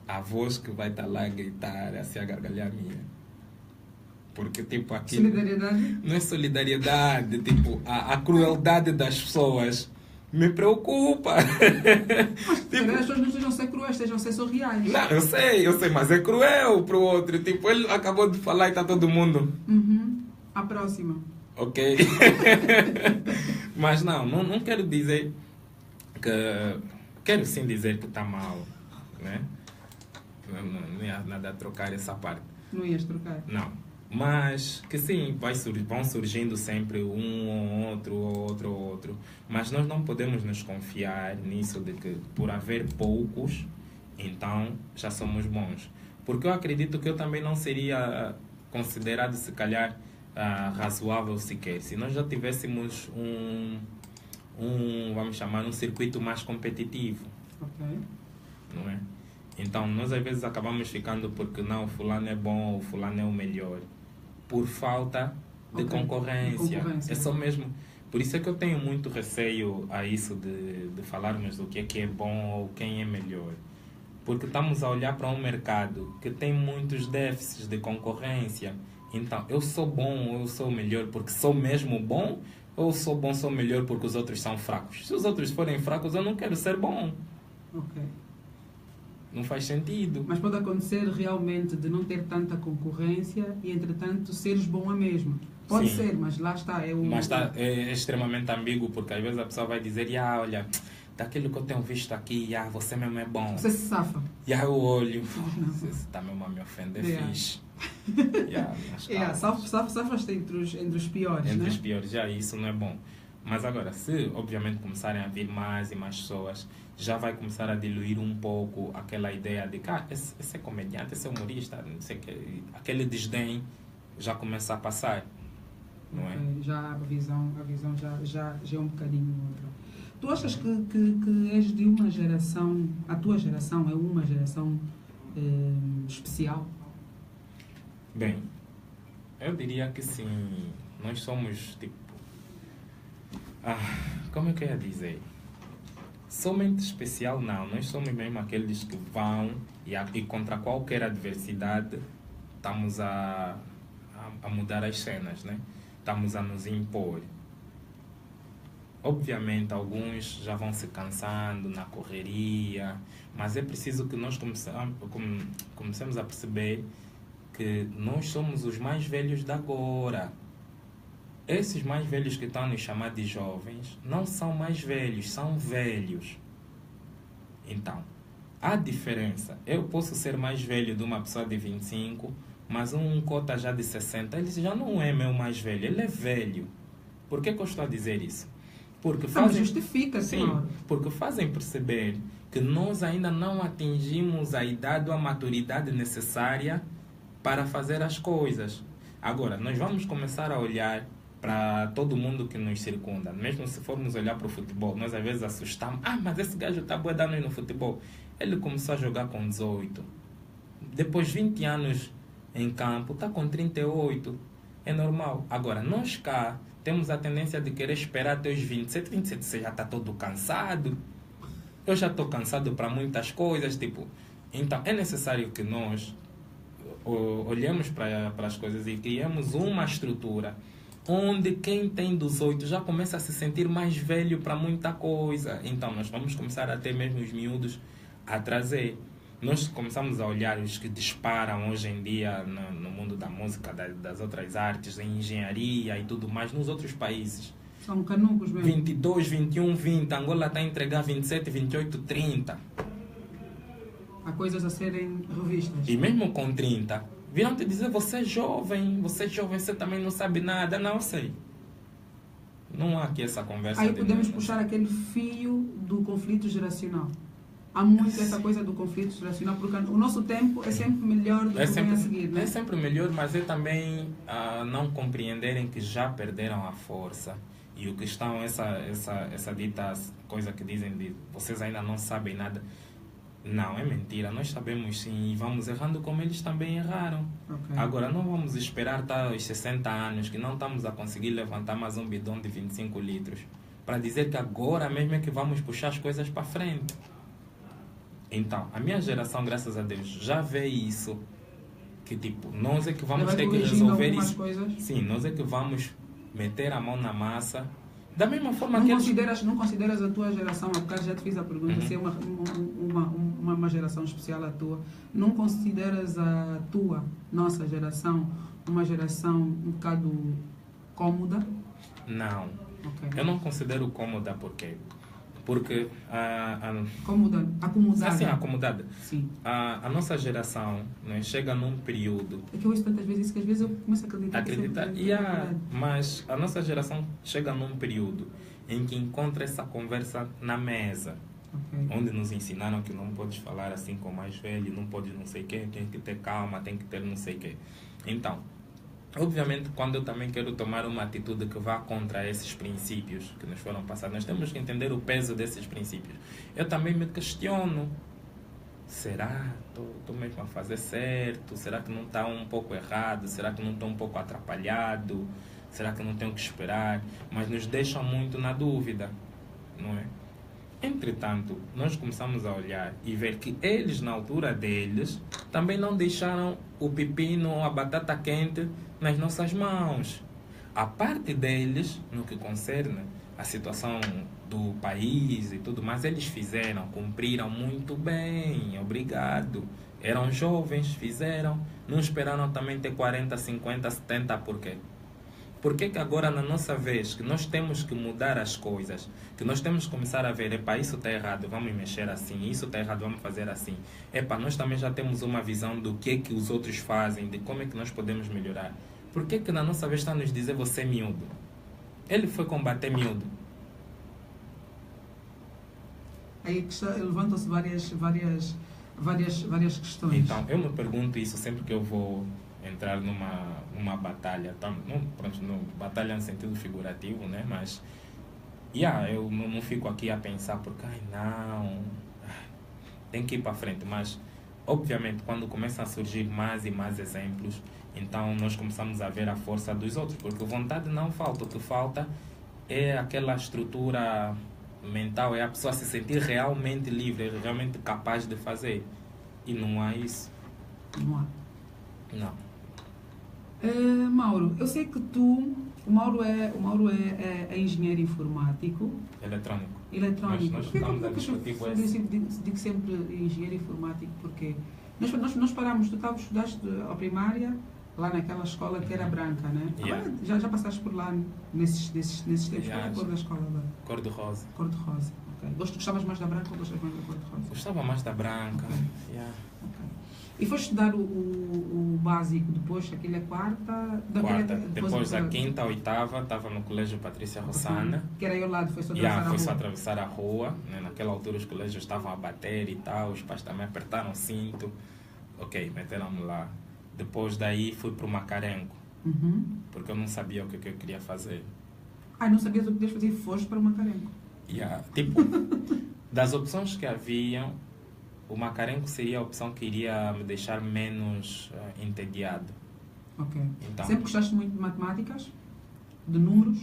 A voz que vai estar lá a gritar, a se agargalhar minha. Porque, tipo, aquilo... Solidariedade? Não é solidariedade, tipo, a crueldade das pessoas me preocupa. Mas tipo, as pessoas não estejam a ser cruéis, estejam a ser surreais. Não, eu sei, mas é cruel pro outro. Tipo, ele acabou de falar e está todo mundo... A próxima. Ok. Mas não quero dizer que... Quero sim dizer que está mal, né? Não ia nada a trocar essa parte. Não ias trocar? Não. Mas que sim, vão surgindo sempre um ou outro. Mas nós não podemos nos confiar nisso de que por haver poucos, então já somos bons. Porque eu acredito que eu também não seria considerado, se calhar, razoável sequer. Se nós já tivéssemos vamos chamar, um circuito mais competitivo, Ok. não é? Então, nós às vezes acabamos ficando porque não, fulano é bom ou fulano é o melhor, por falta de Ok, concorrência. de concorrência. É só mesmo. Por isso é que eu tenho muito receio a isso de falarmos do que é bom ou quem é melhor. Porque estamos a olhar para um mercado que tem muitos déficits de concorrência. Então, eu sou bom ou eu sou melhor porque sou mesmo bom, ou sou bom, sou melhor porque os outros são fracos? Se os outros forem fracos, eu não quero ser bom. Ok. Não faz sentido. Mas pode acontecer realmente de não ter tanta concorrência e, entretanto, seres bom a mesma. Pode Sim. ser, mas lá está. Mas é extremamente ambíguo, porque às vezes a pessoa vai dizer, olha, daquilo que eu tenho visto aqui, você mesmo é bom. Você se safa. E aí eu olho, você está mesmo a me ofender, fixe. Safas-te entre os piores, entre né? os piores, isso não é bom. Mas agora, se obviamente começarem a vir mais e mais pessoas, já vai começar a diluir um pouco aquela ideia de que esse é comediante, esse é humorista, não sei o que, aquele desdém já começa a passar, não é? Já a visão já é um bocadinho outra. Tu achas que és de uma geração, a tua geração é uma geração especial? Bem, eu diria que sim. Nós somos tipo... como é que eu ia dizer? Somente especial não. Nós somos mesmo aqueles que vão e contra qualquer adversidade estamos a mudar as cenas, né? Estamos a nos impor. Obviamente, alguns já vão se cansando na correria, mas é preciso que nós comecemos a perceber que nós somos os mais velhos de agora. Esses mais velhos que estão a nos chamar de jovens não são mais velhos, são velhos. Então, há diferença. Eu posso ser mais velho de uma pessoa de 25, mas um cota já de 60, ele já não é meu mais velho, ele é velho. Por que eu estou a dizer isso? Porque justifica, sim, porque fazem perceber que nós ainda não atingimos a idade ou a maturidade necessária para fazer as coisas. Agora, nós vamos começar a olhar para todo mundo que nos circunda. Mesmo se formos olhar para o futebol, nós às vezes assustamos. Mas esse gajo está bué de anos no futebol. Ele começou a jogar com 18. Depois 20 anos em campo, está com 38. É normal. Agora, nós cá temos a tendência de querer esperar até os 27. 27 você já está todo cansado. Eu já estou cansado para muitas coisas. Então, é necessário que nós olhemos para as coisas e criemos uma estrutura onde quem tem 18 já começa a se sentir mais velho para muita coisa. Então, nós vamos começar a ter mesmo os miúdos a trazer. Nós começamos a olhar os que disparam hoje em dia no mundo da música, das outras artes, em engenharia e tudo mais, nos outros países. São canucos mesmo. 22, 21, 20. Angola está a entregar 27, 28, 30. Há coisas a serem revistas. E mesmo com 30, viram te dizer, você é jovem, você também não sabe nada. Não, eu sei. Não há aqui essa conversa. Aí podemos puxar aquele fio do conflito geracional. Há muito essa coisa do conflito geracional, porque o nosso tempo é sempre melhor do que vem a seguir, né? É sempre melhor, mas é também não compreenderem que já perderam a força. E o que estão, essa dita coisa que dizem de vocês ainda não sabem nada. Não, é mentira. Nós sabemos sim e vamos errando como eles também erraram. Okay. Agora, não vamos esperar aos 60 anos que não estamos a conseguir levantar mais um bidão de 25 litros para dizer que agora mesmo é que vamos puxar as coisas para frente. Então, a minha geração, graças a Deus, já vê isso. Que nós é que vamos ter que resolver isso. Coisas. Sim, nós é que vamos meter a mão na massa. Da mesma forma não que não consideras a tua geração, há bocado já te fiz a pergunta, se é uma geração especial a tua, não consideras a nossa geração, uma geração um bocado cômoda? Não. Okay. Eu não considero cômoda porque acomodada. Assim, acomodada. Sim. A nossa geração, né, chega num período... É que eu ouço tantas vezes isso que às vezes eu começo a acreditar. Mas a nossa geração chega num período em que encontra essa conversa na mesa. Okay. Onde nos ensinaram que não podes falar assim com o mais velho, não podes não sei o quê, tem que ter calma, tem que ter não sei o quê. Então, Obviamente, quando eu também quero tomar uma atitude que vá contra esses princípios que nos foram passados, nós temos que entender o peso desses princípios. Eu também me questiono. Será? Estou mesmo a fazer certo? Será que não está um pouco errado? Será que não estou um pouco atrapalhado? Será que não tenho que esperar? Mas nos deixa muito na dúvida, não é? Entretanto, nós começamos a olhar e ver que eles, na altura deles, também não deixaram o pepino ou a batata quente nas nossas mãos. A parte deles, no que concerne a situação do país e tudo mais, eles fizeram, cumpriram muito bem, obrigado. Eram jovens, fizeram, não esperaram também ter 40, 50, 70, por quê? Por que agora, na nossa vez, que nós temos que mudar as coisas, que nós temos que começar a ver, epá, isso está errado, vamos mexer assim, isso está errado, vamos fazer assim. Epá, nós também já temos uma visão do que os outros fazem, de como é que nós podemos melhorar. Por que na nossa vez está a nos dizer você é miúdo? Ele foi combater miúdo. Aí levantam-se várias questões. Então, eu me pergunto isso sempre que eu vou entrar numa batalha, batalha no sentido figurativo, né? Mas eu não fico aqui a pensar porque, tem que ir para frente. Mas, obviamente, quando começam a surgir mais e mais exemplos, então nós começamos a ver a força dos outros, porque vontade não falta, o que falta é aquela estrutura mental, é a pessoa se sentir realmente livre, realmente capaz de fazer. E não há isso. Não há. Não. Mauro, eu sei que o Mauro é engenheiro informático. Eletrônico. Nós estamos a discutir com esse. Digo sempre engenheiro informático porque nós paramos, tu estudaste a primária lá naquela escola que era branca, né? Yeah. Agora já passaste por lá nesses tempos. Qual é a cor da escola agora? Cor-de-rosa. Cor-de-rosa, ok. Gostavas mais da branca ou gostavas mais da cor-de-rosa? Gostava mais da branca. Okay. Yeah. Okay. E foste estudar o básico depois, aquilo é quarta? Depois a quinta, a oitava, estava no colégio Patrícia Rossana. Que era aí ao lado, foi só atravessar a rua? Foi só atravessar a rua. Né? Naquela altura os colégios estavam a bater e tal, os pais também apertaram o cinto. Ok, meteram-me lá. Depois daí fui para o Macarenco, porque eu não sabia o que eu queria fazer. Não sabias o que querias fazer e foste para o Macarenco? Tipo, das opções que haviam, o Macarenco seria a opção que iria me deixar menos entediado. Ok. Então, sempre gostaste muito de matemáticas? De números?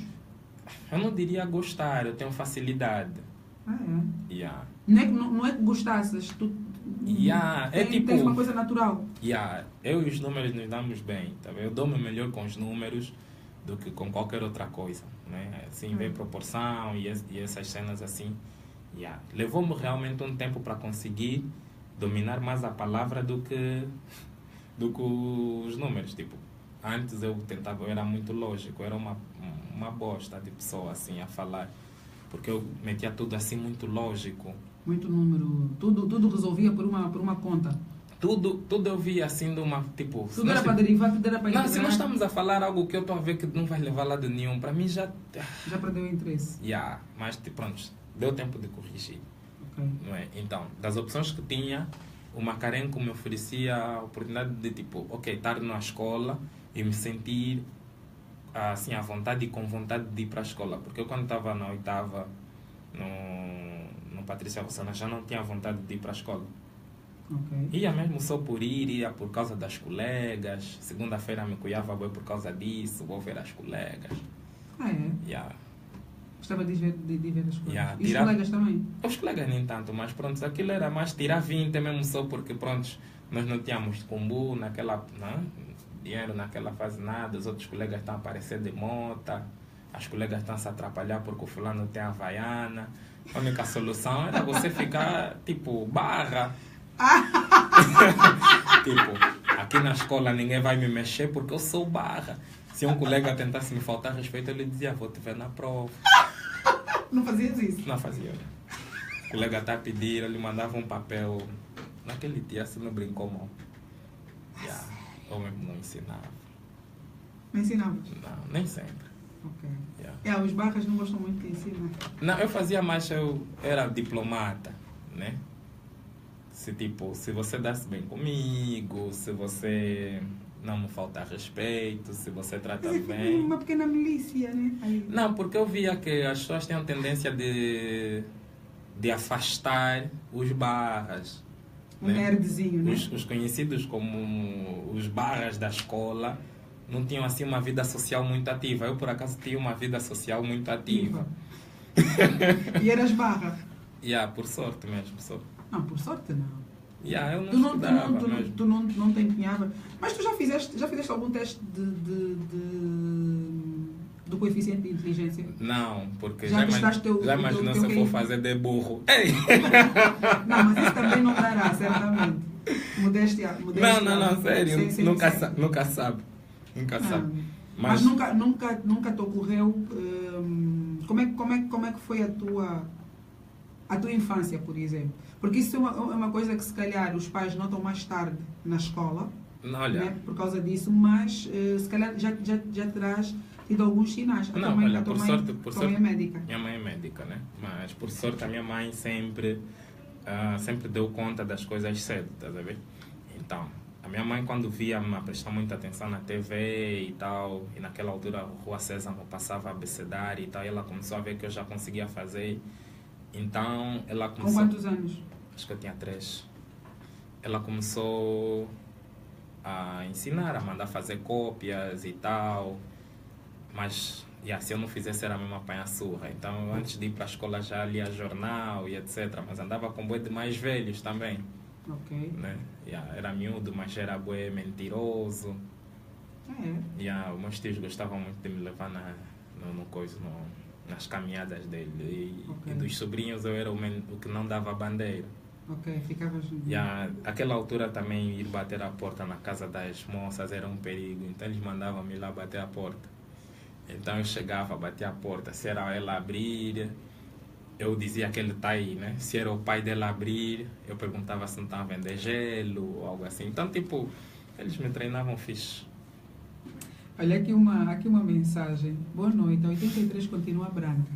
Eu não diria gostar, eu tenho facilidade. É? Não é que gostasses, tu tens uma coisa natural. Eu e os números nos damos bem. Tá? Eu dou-me melhor com os números do que com qualquer outra coisa. Né? Assim, ver proporção e essas cenas assim. Levou-me realmente um tempo para conseguir dominar mais a palavra do que os números. Tipo, antes eu era muito lógico, eu era uma bosta de pessoa assim a falar, porque eu metia tudo assim muito lógico. Muito número, tudo resolvia por uma conta. Tudo eu via assim de uma, tipo... Tudo era para derivar, tudo era para integrar. Se nós estamos a falar algo que eu estou a ver que não vai levar lado nenhum, para mim já... Já perdeu o interesse. Mas pronto, deu tempo de corrigir. Okay. Não é? Então, das opções que tinha, o Macarenco me oferecia a oportunidade de, tipo, estar na escola e me sentir assim, à vontade e com vontade de ir para a escola. Porque eu, quando estava na oitava, no Patrícia Rossana, já não tinha vontade de ir para a escola. Okay. Ia mesmo só por ir, ia por causa das colegas. Segunda-feira me cuidava bem por causa disso, vou ver as colegas. Gostava de ver as colegas. E os tirar... colegas também? Os colegas nem tanto, mas pronto, aquilo era mais tirar 20 mesmo só porque pronto, nós não tínhamos combo dinheiro naquela fase nada, os outros colegas estão a aparecer de mota, as colegas estão a se atrapalhar porque o fulano tem a Havaiana. A única solução era você ficar tipo barra. Tipo, aqui na escola ninguém vai me mexer porque eu sou barra. Se um colega tentasse me faltar respeito, ele dizia, vou te ver na prova. Não fazias isso? Não fazia. O colega está a pedir, ele mandava um papel. Naquele dia você não brincou mal. Eu mesmo não ensinava. Não ensinava? Não, nem sempre. Ok. Os barras não gostam muito de ensinar. Não, eu fazia mais, eu era diplomata, né? Se você desse bem comigo, se você não me falta respeito, se você trata Mas é bem. uma pequena milícia, né? Aí. Não, porque eu via que as pessoas têm a tendência de afastar os barras. Um Né? nerdzinho, né? Os conhecidos como os barras da escola não tinham assim uma vida social muito ativa. Eu, por acaso, tinha uma vida social muito ativa. E eras barra? Por sorte mesmo. Não, por sorte não. Eu não Tu não, estudava mesmo. tu não te empenhava. Mas tu já fizeste algum teste do coeficiente de inteligência? Não, porque Já já testaste imaginou se eu for fazer de burro. Ei! Não, mas isso também não dará, certamente. Modéstia. Não, sério. Sim, nunca sim. sabe. Nunca Não, sabe. mas nunca te ocorreu. Como é que foi a tua infância, por exemplo? Porque isso é uma coisa que se calhar os pais notam mais tarde na escola, Olha, né, por causa disso, mas se calhar já terás tido alguns sinais. Não, olha, por sorte, é médica. Minha mãe é médica, né? Mas por sorte a minha mãe sempre deu conta das coisas cedo, estás a ver? Então, a minha mãe quando via-me a prestar muita atenção na TV e tal, e naquela altura a Rua Sésamo passava abecedário e tal, e ela começou a ver que eu já conseguia fazer. Então, ela começou... Com quantos anos? Acho que eu tinha 3. Ela começou a ensinar, a mandar fazer cópias e tal. Mas, se eu não fizesse, era mesmo apanhar surra. Então, antes de ir para a escola, já lia jornal e etc. Mas andava com boi de mais velhos também. Ok. Né? Era miúdo, mas era boi mentiroso. Os meus tios gostavam muito de me levar nas caminhadas dele. E dos sobrinhos, eu era o que não dava bandeira. Ok, ficavas... Aquela altura também ir bater a porta na casa das moças era um perigo. Então, eles mandavam-me lá bater a porta. Então eu chegava, batia a porta, se era ela abrir, eu dizia que ele está aí, né? Se era o pai dela abrir, eu perguntava se não estava a vender gelo ou algo assim. Então, eles me treinavam fixe. Olha, aqui uma mensagem. Boa noite, a 83 continua branca.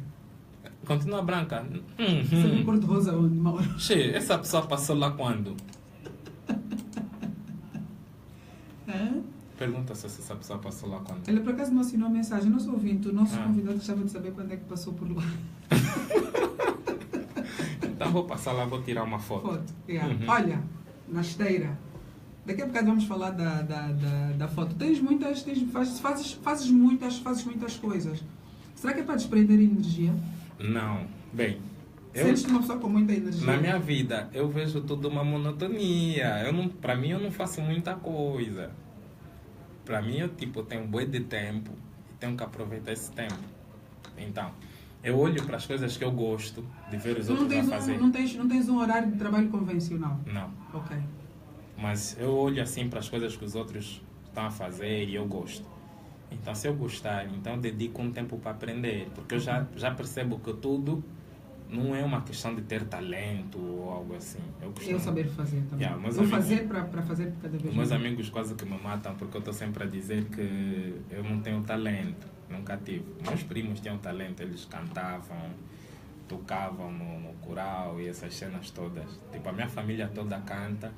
Continua branca? Você viu cor de rosa onde, Mauro? Essa pessoa passou lá quando? Pergunta se essa pessoa passou lá quando. Ele por acaso não assinou a mensagem. Nosso ouvinte, o nosso convidado gostava de saber quando é que passou por lá. Então vou passar lá, vou tirar uma foto. Olha, na esteira. Daqui a bocado vamos falar da foto. Fazes muitas coisas. Será que é para desprender energia? Não. Bem, sentes-te uma pessoa com muita energia? Na minha vida, eu vejo tudo uma monotonia. Para mim, eu não faço muita coisa. Para mim, eu tenho um boi de tempo e tenho que aproveitar esse tempo. Então, eu olho para as coisas que eu gosto de ver os outros a fazer. Não tens um horário de trabalho convencional? Não. Ok. Mas eu olho assim para as coisas que os outros estão a fazer e eu gosto. Então, se eu gostar, então eu dedico um tempo para aprender. Porque eu já percebo que tudo não é uma questão de ter talento ou algo assim. Eu saber fazer também. Vou fazer para fazer cada vez mais. Meus amigos quase que me matam porque eu estou sempre a dizer que eu não tenho talento. Nunca tive. Meus primos tinham talento. Eles cantavam, tocavam no coral e essas cenas todas. A minha família toda canta.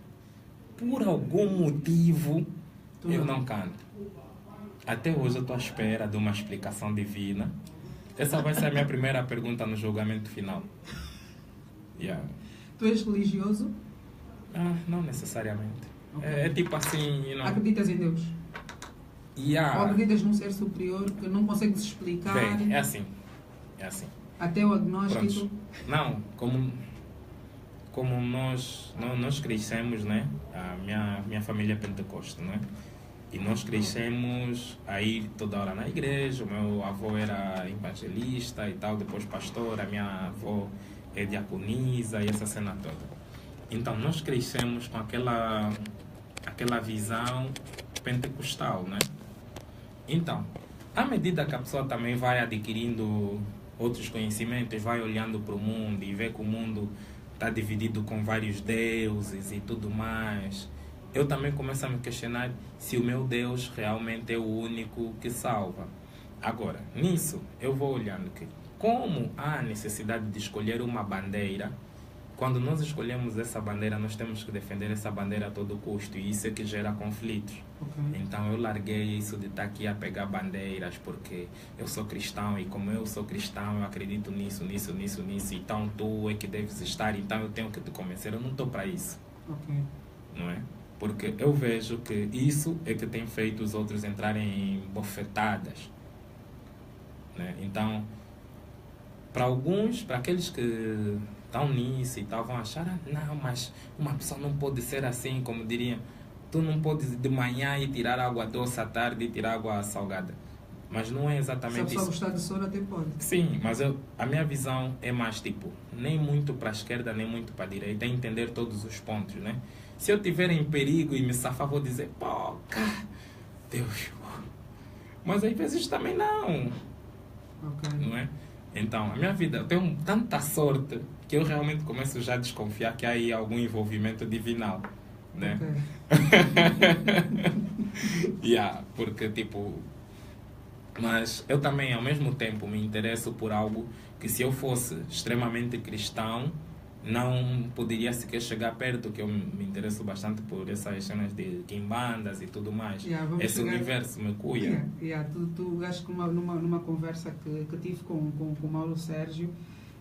Por algum motivo, eu não canto. Até hoje eu estou à espera de uma explicação divina. Essa vai ser a minha primeira pergunta no julgamento final. Tu és religioso? Não necessariamente. Okay. É tipo assim... Acreditas em Deus? Ou acreditas num ser superior que não consegues explicar? Bem, é assim. Até o agnóstico? Pronto. Não, como nós crescemos, né? A minha família é pentecoste, né? E nós crescemos a ir toda hora na igreja. O meu avô era evangelista e tal, depois pastor. A minha avó é diaconisa e essa cena toda. Então, nós crescemos com aquela visão pentecostal, né? Então, à medida que a pessoa também vai adquirindo outros conhecimentos, vai olhando para o mundo e vê que o mundo está dividido com vários deuses e tudo mais... Eu também começo a me questionar se o meu Deus realmente é o único que salva. Agora, nisso, eu vou olhando que como há necessidade de escolher uma bandeira, quando nós escolhemos essa bandeira, nós temos que defender essa bandeira a todo custo, e isso é que gera conflitos. Ok. Então eu larguei isso de estar aqui a pegar bandeiras porque eu sou cristão, e como eu sou cristão, eu acredito nisso, então tu é que deves estar, então eu tenho que te convencer. Eu não estou para isso, Ok. não é? Porque eu vejo que isso é que tem feito os outros entrarem em bofetadas, né? Então, para alguns, para aqueles que estão nisso e tal, vão achar, não, mas uma pessoa não pode ser assim, como diriam, tu não podes de manhã ir tirar água doce, à tarde e tirar água salgada. Mas não é Se a exatamente pessoa isso. gostar de soro, até pode. Sim, mas a minha visão é mais tipo, nem muito para a esquerda, nem muito para a direita, é entender todos os pontos, né? Se eu estiver em perigo e me safar, vou dizer, pô, Deus. Mas às vezes também não, Ok. não é? Então, a minha vida, eu tenho tanta sorte que eu realmente começo já a desconfiar que há aí algum envolvimento divinal, né? Ok. Porque tipo... Mas eu também, ao mesmo tempo, me interesso por algo que, se eu fosse extremamente cristão, não poderia sequer chegar perto, que eu me interesso bastante por essas cenas de quimbandas e tudo mais. Esse universo me cuia. Tu acho que numa conversa que tive com o Mauro Sérgio,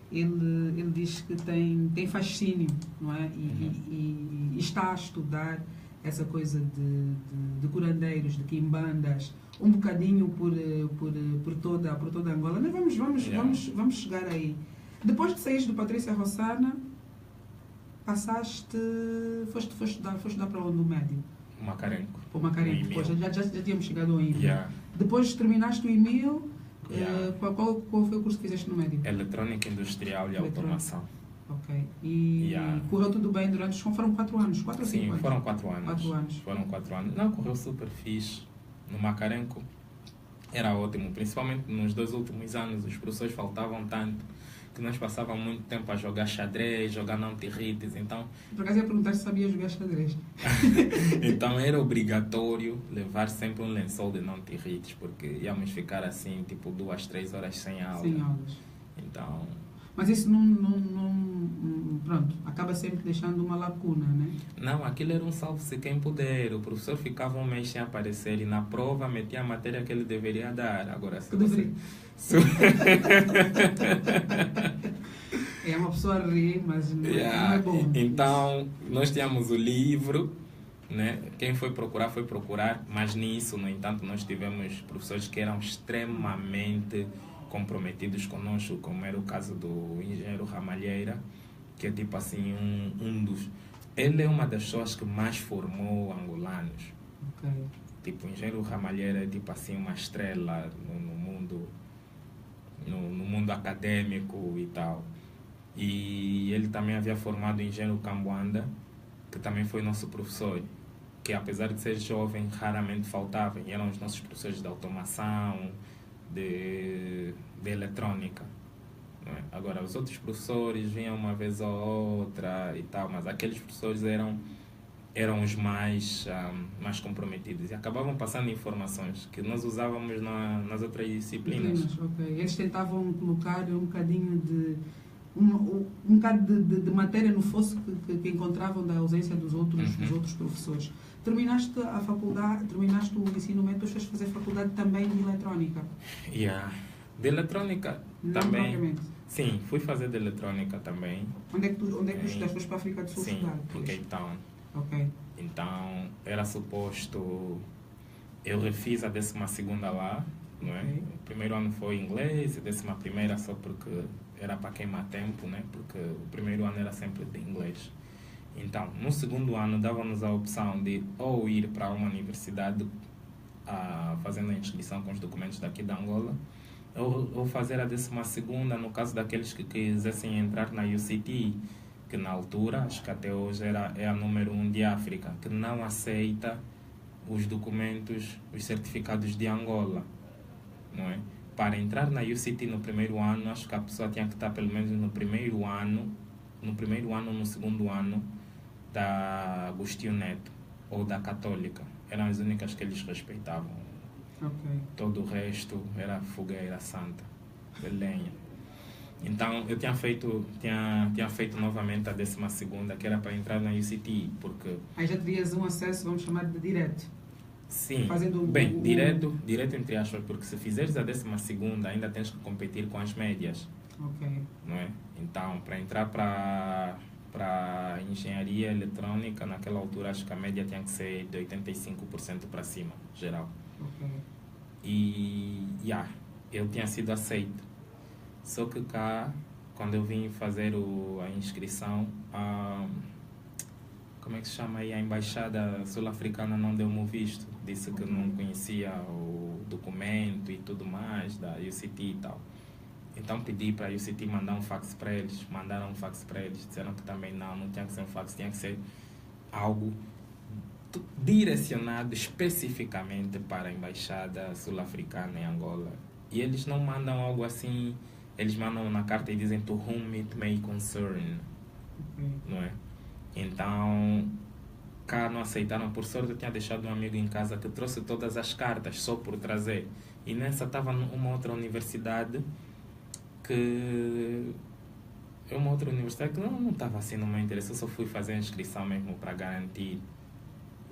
ele diz que tem fascínio, não é? E está a estudar essa coisa de curandeiros, de quimbandas, um bocadinho por toda Angola. Mas vamos chegar aí. Depois que saíste do Patrícia Roçana, foste estudar para onde, o médio? Macarenco. Para o Macarenco, depois já tínhamos chegado ao IMIL. Yeah. Depois terminaste o IMIL, Yeah. qual foi o curso que fizeste no médio? Eletrônica Industrial e Automação. Ok. E correu tudo bem durante... Foram 4 anos? 4 ou 5 anos? Sim, foram 4 anos. 4 anos. Foram 4 anos. Não, correu super fixe. No Macarenco era ótimo, principalmente nos 2 últimos anos. Os professores faltavam tanto que nós passávamos muito tempo a jogar xadrez, jogar não-te-rites, então... Por acaso ia perguntar se sabia jogar xadrez. Então era obrigatório levar sempre um lençol de não-te-rites, porque íamos ficar assim, tipo 2, 3 horas sem aula. Sem aulas. Então... Mas isso pronto, acaba sempre deixando uma lacuna, né? Não, aquilo era um salve-se quem puder. O professor ficava um mês sem aparecer e na prova metia a matéria que ele deveria dar. Agora, se você... É uma pessoa a rir, mas não é bom. Então, nós tínhamos o livro, né? Quem foi procurar, mas nisso, no entanto, nós tivemos professores que eram extremamente comprometidos conosco, como era o caso do engenheiro Ramalheira, que é tipo assim um dos... Ele é uma das pessoas que mais formou angolanos. Okay. Tipo, o engenheiro Ramalheira é tipo assim uma estrela no mundo acadêmico e tal. E ele também havia formado o engenheiro Camboanda, que também foi nosso professor, que apesar de ser jovem, raramente faltava. E eram os nossos professores de automação, de eletrônica. Não é? Agora, os outros professores vinham uma vez ou outra e tal, mas aqueles professores eram os mais comprometidos e acabavam passando informações que nós usávamos nas outras disciplinas. Okay. Eles tentavam colocar um bocadinho um bocado de matéria no fosso que encontravam da ausência dos outros professores. Terminaste a faculdade, terminaste o ensino médio, depois foste fazer faculdade também de eletrónica? De eletrônica não, também. Propriamente. Sim, fui fazer de eletrônica também. Onde é que tu estudaste? Foste para a África do Sul estudar? Sim, em Cape Town. Ok. Então, era suposto... Eu refiz a 12ª lá, não é? Okay. O primeiro ano foi inglês, a 11ª só porque era para queimar tempo, né? Porque o primeiro ano era sempre de inglês. Então, no segundo ano, dava-nos a opção de ou ir para uma universidade fazendo a inscrição com os documentos daqui da Angola, ou fazer a 12ª, no caso daqueles que quisessem entrar na UCT, que na altura, acho que até hoje é a número 1 de África, que não aceita os documentos, os certificados de Angola, não é? Para entrar na UCT no primeiro ano, acho que a pessoa tinha que estar pelo menos no primeiro ano ou no segundo ano da Agostinho Neto ou da Católica. Eram as únicas que eles respeitavam. Okay. Todo o resto era fogueira santa, de lenha. Então, eu tinha feito novamente a 12ª, que era para entrar na UCT, porque... Aí já terias um acesso, vamos chamar de direto. Sim, Fazendo bem, direto entre aspas, porque se fizeres a 12ª, ainda tens que competir com as médias, Ok. não é? Então, para entrar para engenharia eletrônica, naquela altura, acho que a média tinha que ser de 85% para cima, geral. Ok. E, eu tinha sido aceito. Só que cá, quando eu vim fazer a inscrição, como é que se chama aí? A embaixada sul-africana não deu-me o visto. Disse que não conhecia o documento e tudo mais da UCT e tal. Então pedi para a UCT mandar um fax para eles. Mandaram um fax para eles. Disseram que também não tinha que ser um fax, tinha que ser algo direcionado especificamente para a embaixada sul-africana em Angola. E eles não mandam algo assim, eles mandam na carta e dizem to whom it may concern, não é? Então, cá não aceitaram. Por sorte, eu tinha deixado um amigo em casa que trouxe todas as cartas só por trazer. E nessa estava uma outra universidade que não estava assim no meu interesse. Eu só fui fazer a inscrição mesmo para garantir.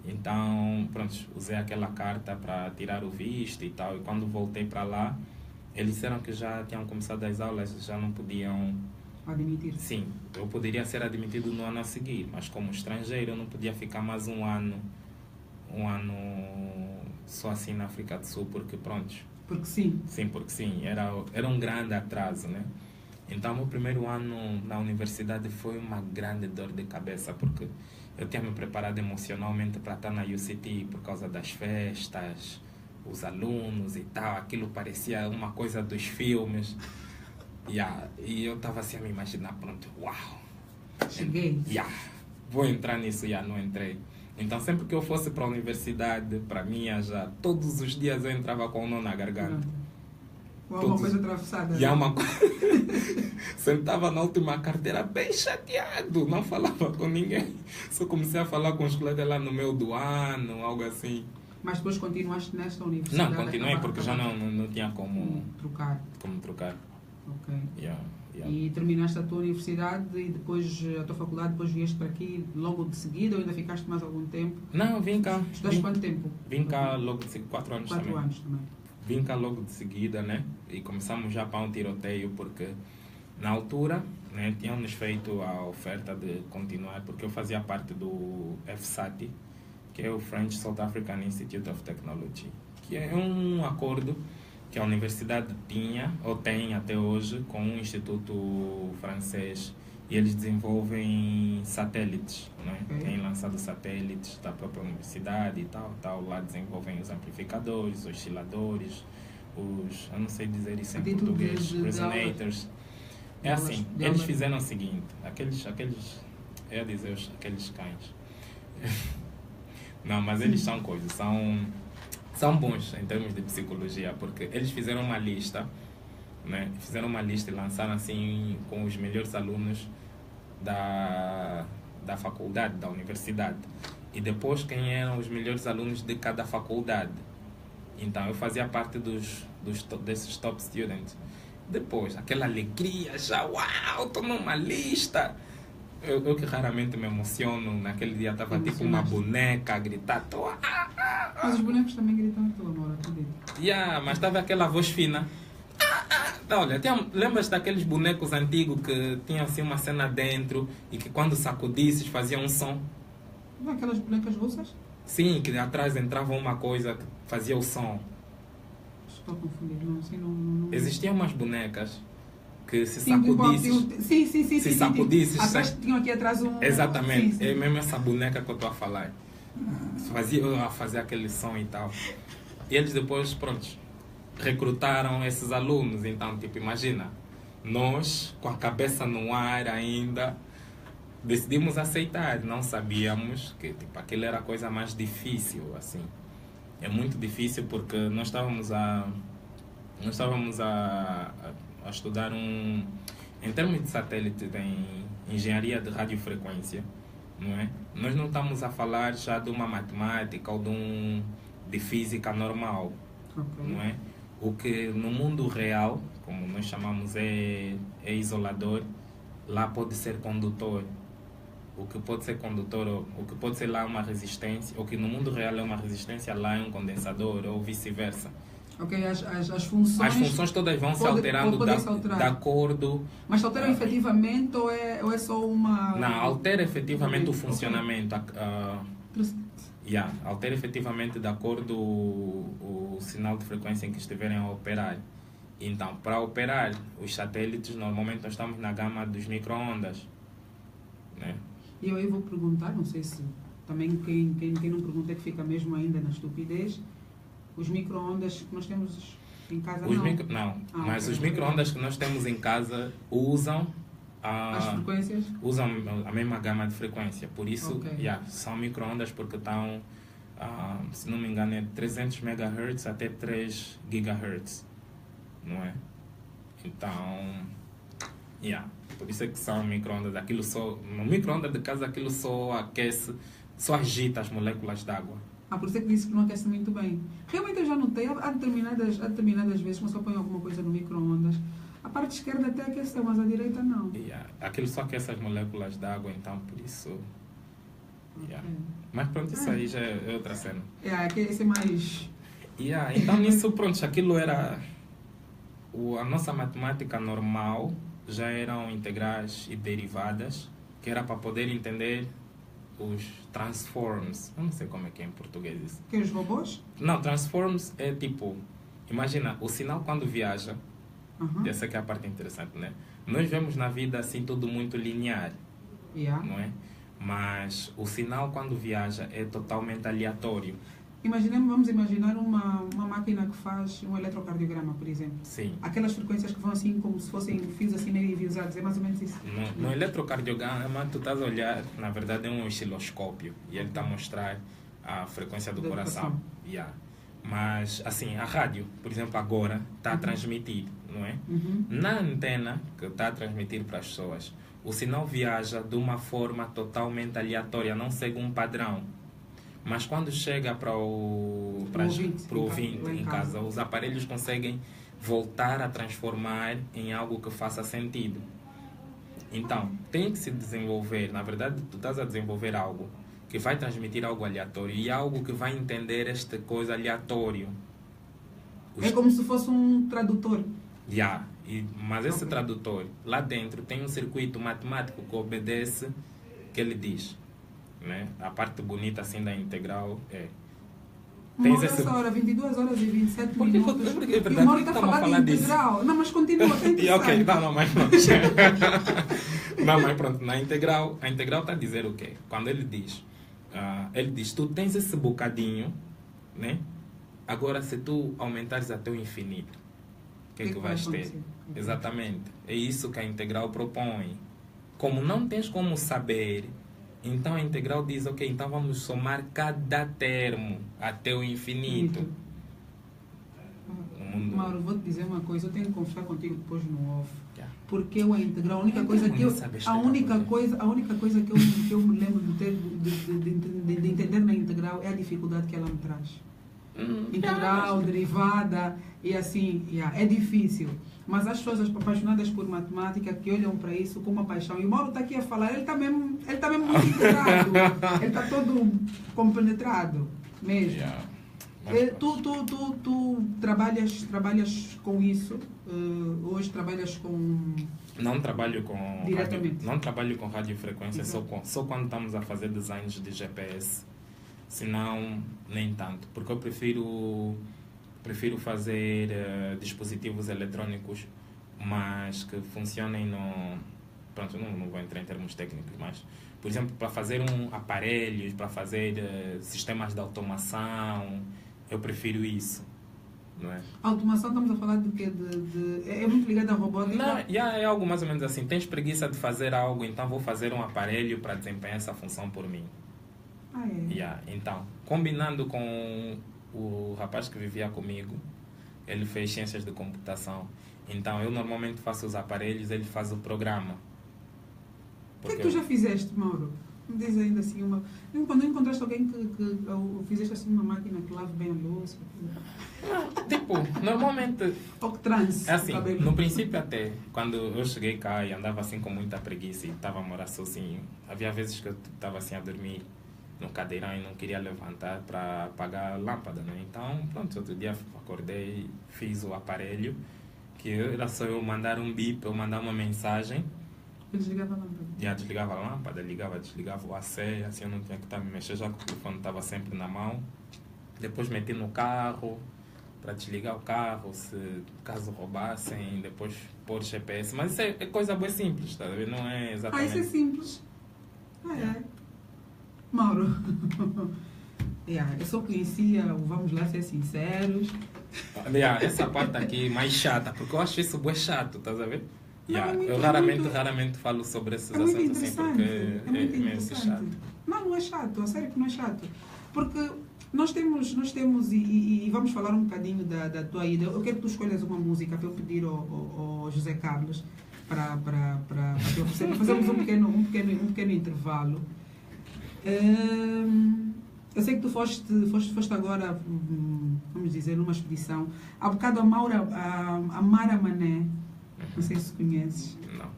Então, pronto, usei aquela carta para tirar o visto e tal. E quando voltei para lá, eles disseram que já tinham começado as aulas, já não podiam... Admitir? Sim, eu poderia ser admitido no ano a seguir, mas como estrangeiro eu não podia ficar mais um ano só assim na África do Sul, porque pronto. Porque sim? Sim, porque sim, era um grande atraso, né? Então, o primeiro ano na universidade foi uma grande dor de cabeça, porque eu tinha me preparado emocionalmente para estar na UCT por causa das festas, os alunos e tal, aquilo parecia uma coisa dos filmes. E eu estava assim a me imaginar, pronto, uau! Cheguei! Vou entrar nisso, não entrei. Então, sempre que eu fosse para a universidade, para mim, já todos os dias eu entrava com um nó na garganta. Uma coisa atravessada. Sentava na última carteira bem chateado, não falava com ninguém. Só comecei a falar com os colegas lá no meio do ano, algo assim. Mas depois continuaste nesta universidade? Não, continuei porque já não tinha como trocar. Ok. Yeah. E terminaste a tua universidade e depois a tua faculdade, depois vieste para aqui logo de seguida ou ainda ficaste mais algum tempo? Não, vim cá. Estudaste quanto tempo? Vim cá logo de seguida, 4 anos 4 anos também. Vim cá logo de seguida, né? E começamos já para um tiroteio, porque na altura, né, tínhamos feito a oferta de continuar, porque eu fazia parte do FSAT, que é o French South African Institute of Technology, que é um acordo que a universidade tinha, ou tem até hoje, com um instituto francês, e eles desenvolvem satélites, né? Têm lançado satélites da própria universidade e tal. Lá desenvolvem os amplificadores, os osciladores, eu não sei dizer isso em português, resonators. É assim, eles fizeram o seguinte, aqueles cães. Não, mas eles são coisas, são bons em termos de psicologia, porque eles fizeram uma lista, né? Fizeram uma lista e lançaram assim com os melhores alunos da faculdade, da universidade. E depois quem eram os melhores alunos de cada faculdade. Então eu fazia parte desses top students. Depois, aquela alegria, já, uau, estou numa lista. Eu que raramente me emociono, naquele dia estava tipo uma boneca a gritar. Mas os bonecos também gritam pelo amor, acredito. Mas estava aquela voz fina. Olha, lembras daqueles bonecos antigos que tinham assim uma cena dentro e que quando sacudisses faziam um som? Não, aquelas bonecas russas? Sim, que atrás entrava uma coisa que fazia o som. Estou a confundir, não, assim não... Existiam umas bonecas que se sacudisses... Se sacudisses... Atrás tinham aqui atrás um... Exatamente, sim. É mesmo essa boneca que eu estou a falar. Fazia aquele som e tal. E eles depois, pronto, recrutaram esses alunos. Então, tipo, imagina, nós, com a cabeça no ar ainda, decidimos aceitar. Não sabíamos que tipo, aquilo era a coisa mais difícil, assim. É muito difícil porque nós estávamos a estudar em termos de satélite, em engenharia de radiofrequência, não é? Nós não estamos a falar já de uma matemática ou de física normal, não é? O que no mundo real, como nós chamamos, é isolador, lá pode ser condutor. O que pode ser condutor, o que pode ser lá uma resistência, o que no mundo real é uma resistência, lá é um condensador, ou vice-versa. Ok, as funções... As funções todas vão se alterando de acordo... Mas se alteram efetivamente ou é só uma... Não, altera efetivamente o funcionamento. Altera efetivamente de acordo o sinal de frequência em que estiverem a operar. Então, para operar os satélites, normalmente nós estamos na gama dos micro-ondas, né? E eu aí vou perguntar, não sei se também quem não pergunta é que fica mesmo ainda na estupidez, os micro-ondas que nós temos em casa mas os micro-ondas que nós temos em casa usam as frequências? Usam a mesma gama de frequência, por isso são micro-ondas porque estão, se não me engano, é 300 MHz até 3 GHz, não é? Então, por isso é que são micro-ondas. No micro-ondas de casa, aquilo só aquece, só agita as moléculas d'água. Por isso é que disse que não aquece muito bem. Realmente eu já notei, há determinadas vezes que você põe alguma coisa no micro-ondas, a parte esquerda até aqueceu, mas a direita não. Aquilo só aquece as moléculas d'água, então por isso... Mas pronto, isso aí já é outra cena. Esse é mais... Então nisso, pronto, aquilo era... A nossa matemática normal já eram integrais e derivadas, que era para poder entender os transforms. Eu não sei como é que é em português isso. Que os robôs? Não, transforms é tipo... Imagina, o sinal quando viaja, essa que é a parte interessante, né? Nós vemos na vida assim tudo muito linear, não é? Mas o sinal quando viaja é totalmente aleatório. Vamos imaginar uma máquina que faz um eletrocardiograma, por exemplo. Sim. Aquelas frequências que vão assim como se fossem fios assim meio enviesados, é mais ou menos isso? No eletrocardiograma, tu estás a olhar, na verdade é um osciloscópio e ele está a mostrar a frequência do coração. Mas, assim, a rádio, por exemplo, agora está a transmitir, não é? Na antena que está a transmitir para as pessoas, o sinal viaja de uma forma totalmente aleatória, não segue um padrão. Mas quando chega para o ouvinte em casa, os aparelhos conseguem voltar a transformar em algo que faça sentido. Então, tem que se desenvolver, na verdade, tu estás a desenvolver algo que vai transmitir algo aleatório e algo que vai entender esta coisa aleatório. É como se fosse um tradutor. Mas esse tradutor, lá dentro, tem um circuito matemático que obedece que ele diz. Né? A parte bonita assim da integral é... Essa hora, 22 horas e 27 minutos. É verdade, e o Mauro está a falar de integral. Não, mas continua. Mas pronto, a integral está a dizer o quê? Quando ele diz, tu tens esse bocadinho, né? Agora se tu aumentares até o infinito, o que é que vais ter? Exatamente. É isso que a integral propõe. Como não tens como saber, então a integral diz, ok, então vamos somar cada termo até o infinito. Mauro, vou te dizer uma coisa, eu tenho que conversar contigo depois no off. Porque a integral, a única coisa que eu me lembro de entender na integral é a dificuldade que ela me traz. Integral, derivada, e assim, é difícil. Mas as pessoas apaixonadas por matemática que olham para isso com uma paixão, e o Mauro está aqui a falar, ele está mesmo muito integrado, ele está todo compenetrado mesmo. Tu trabalhas com isso, hoje trabalhas com... Não trabalho com diretamente. Não trabalho com radiofrequência, só quando estamos a fazer designs de GPS, senão nem tanto, porque eu prefiro fazer dispositivos eletrônicos, mas que funcionem no... Pronto, não vou entrar em termos técnicos, mas, por exemplo, para fazer aparelhos, para fazer sistemas de automação, eu prefiro isso, não é? A automação, estamos a falar do quê? É muito ligado à robótica? Não, é algo mais ou menos assim. Tens preguiça de fazer algo, então vou fazer um aparelho para desempenhar essa função por mim. Então, combinando com o rapaz que vivia comigo, ele fez ciências de computação. Então, eu normalmente faço os aparelhos, ele faz o programa. O que é que tu já fizeste, Mauro? Me diz ainda assim uma... Quando encontraste alguém que fizeste assim uma máquina que lave bem a louça? Tipo, normalmente... Ou que transe É assim, o cabelo? no princípio até, quando eu cheguei cá e andava assim com muita preguiça e estava a morar sozinho, havia vezes que eu estava assim a dormir no cadeirão e não queria levantar para apagar a lâmpada, né? Então, pronto, outro dia acordei, fiz o aparelho, que era só eu mandar um bip, eu mandar uma mensagem. Eu desligava a lâmpada. Já desligava a lâmpada, ligava, desligava o AC, assim eu não tinha que estar a me mexer, já que o telefone estava sempre na mão. Depois meti no carro, para desligar o carro, se caso roubassem, depois pôr GPS. Mas isso é coisa bem simples, tá? Não é exatamente... Isso é simples. É. Mauro. Eu só conhecia o Vamos Lá Ser Sinceros. Essa parte aqui é mais chata, porque eu acho isso bem chato, estás a ver? Eu raramente falo sobre esses assuntos assim, porque é muito imenso chato. Não é chato, a sério que não é chato. Porque nós temos e vamos falar um bocadinho da tua ida. Eu quero que tu escolhas uma música para eu pedir ao José Carlos para fazermos um pequeno intervalo. Eu sei que tu foste agora, vamos dizer, numa expedição. Há bocado a Mara Mané, não sei se conheces, Não.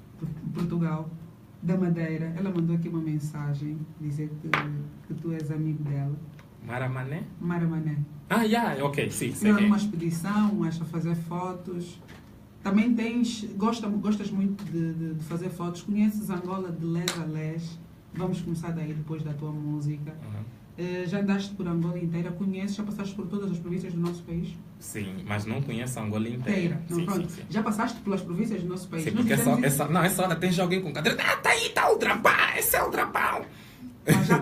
Portugal, da Madeira. Ela mandou aqui uma mensagem, dizer que tu és amigo dela. Mara Mané? Mara Mané. Ok, sim, sei Não, quem. numa expedição, a fazer fotos. Também gostas muito de fazer fotos. Conheces Angola de les a les. Vamos começar daí depois da tua música. Já andaste por Angola inteira, já passaste por todas as províncias do nosso país? Sim, mas não conheço Angola inteira. Não, sim. Já passaste pelas províncias do nosso país? Sim, porque essa hora tem alguém com cadeira. Tá aí, tá o Trapão, esse é o Trapão.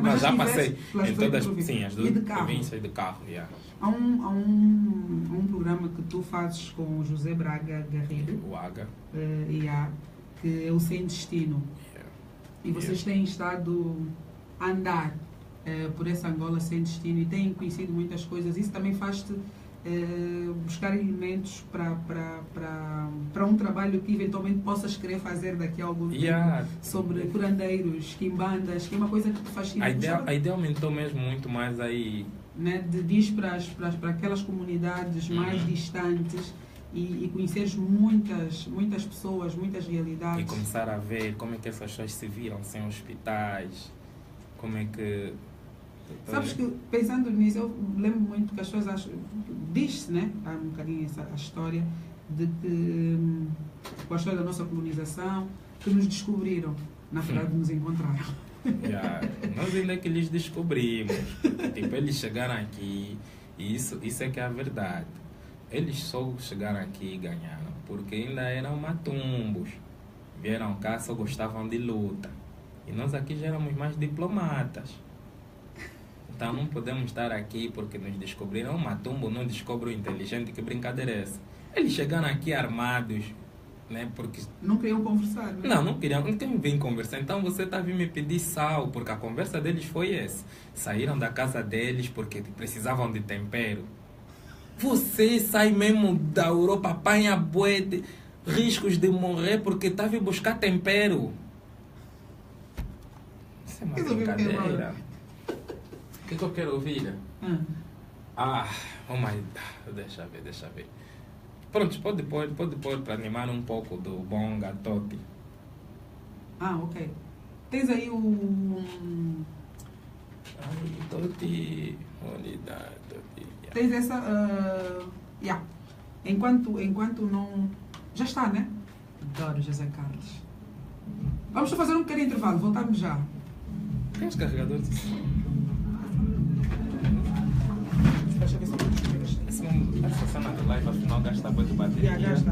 Mas já passei em todas as duas províncias de carro. Há um programa que tu fazes com o José Braga Garrido, o AGA, que é o Sem Destino. E vocês têm estado a andar por essa Angola sem destino e têm conhecido muitas coisas. Isso também faz-te buscar elementos para um trabalho que eventualmente possas querer fazer daqui a algum tempo, sobre curandeiros, quimbandas, que é uma coisa que te faz... A ideia aumentou mesmo muito mais aí. Né, de ir para aquelas comunidades mais distantes e conheceres muitas pessoas, muitas realidades. E começar a ver como é que essas pessoas se viram sem hospitais, como é que... Sabes que, pensando nisso, eu lembro muito que as pessoas acham... Diz-se, né? Há um bocadinho a história de que, com a história da nossa colonização, que nos descobriram, na verdade nos encontraram. Nós ainda que lhes descobrimos, porque, tipo, eles chegaram aqui, e isso é que é a verdade. Eles só chegaram aqui e ganharam, porque ainda eram matumbos. Vieram cá, só gostavam de luta. E nós aqui já éramos mais diplomatas. Então não podemos estar aqui porque nos descobriram. Um matumbo não descobre o inteligente, que brincadeira é essa? Eles chegaram aqui armados, né? Porque... Não queriam conversar, né? Não queriam vir conversar. Então você está vindo me pedir sal, porque a conversa deles foi essa. Saíram da casa deles porque precisavam de tempero. Você sai mesmo da Europa, apanha bué de riscos de morrer porque está vindo buscar tempero. Isso é uma brincadeira. O que eu quero ouvir? Deixa ver. Pronto, pode pôr para animar um pouco do Bonga Toti. Ok. Tens aí Toti, unidade, Toti. Tens essa... Enquanto não... Já está, né? Adoro José Carlos. Vamos só fazer um pequeno intervalo, voltamos já. Tem os carregadores? Deixa eu ver se eu consigo. Essa cena de live afinal gasta muito bateria. Gasta.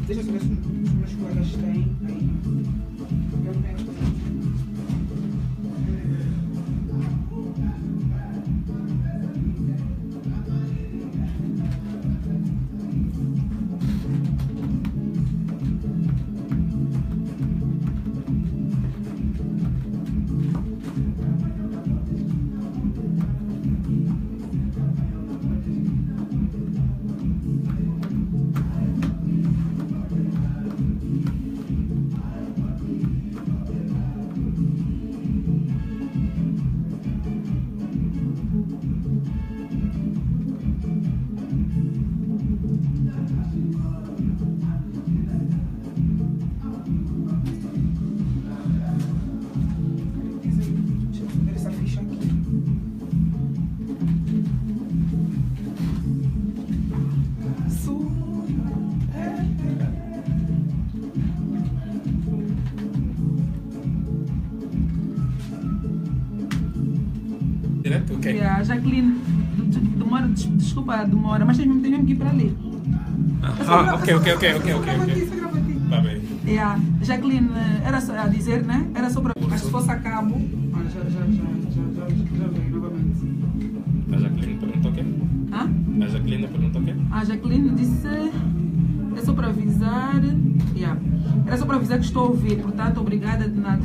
Deixa eu ver se os meus colegas têm aí. Eu não tenho. Yeah, Jacqueline, desculpa a demora, mas tem mesmo que ir para ali. Ok. Tá bem. Yeah. Jacqueline, era só a dizer, né? Era só para. Mas se fosse a cabo. Já veio novamente. A Jacqueline perguntou o quê? Hã? A Jacqueline perguntou o quê? A Jacqueline disse. É só para avisar. Yeah. Era só para avisar que estou a ouvir, portanto, obrigada de nada.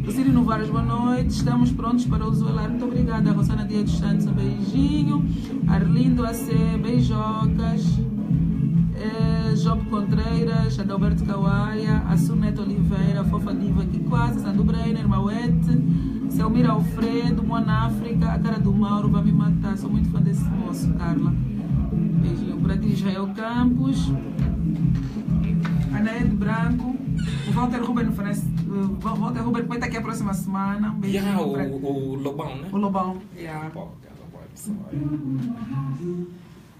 O Círio Novares, boa noite. Estamos prontos para o Zoelar. Muito obrigada. Rosana Dias dos Santos, um beijinho. Arlindo AC, beijocas. Job Contreiras, Adalberto Kawaia, Assuneto Oliveira, Fofa Diva aqui quase, Sandu Breiner, Mauete, Selmira Alfredo, Mona África, a cara do Mauro vai me matar. Sou muito fã desse moço, Carla. Beijinho para ti, Israel Campos. Anaed Branco, o Walter Ruben oferece. O Walter Ruben vai estar aqui a próxima semana. Um beijinho. O Lobão, né? O Lobão. Yeah.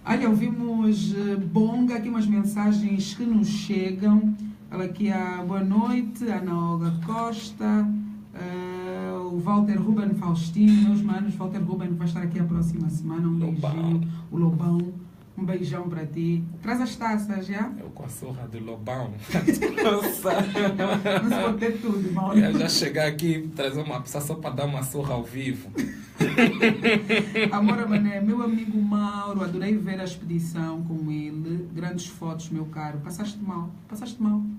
Olha, ouvimos Bonga, aqui umas mensagens que nos chegam. Ela aqui, boa noite, Ana Olga Costa, o Walter Ruben Faustino, meus manos, Walter Ruben vai estar aqui a próxima semana. Um beijinho. O Lobão. Um beijão para ti. Traz as taças, já? Eu com a surra do Lobão. Não se pode ter tudo, Mauro. Eu já chegar aqui, trazer uma pessoa só para dar uma surra ao vivo. Amor, mané, meu amigo Mauro, adorei ver a expedição com ele. Grandes fotos, meu caro. Passaste mal.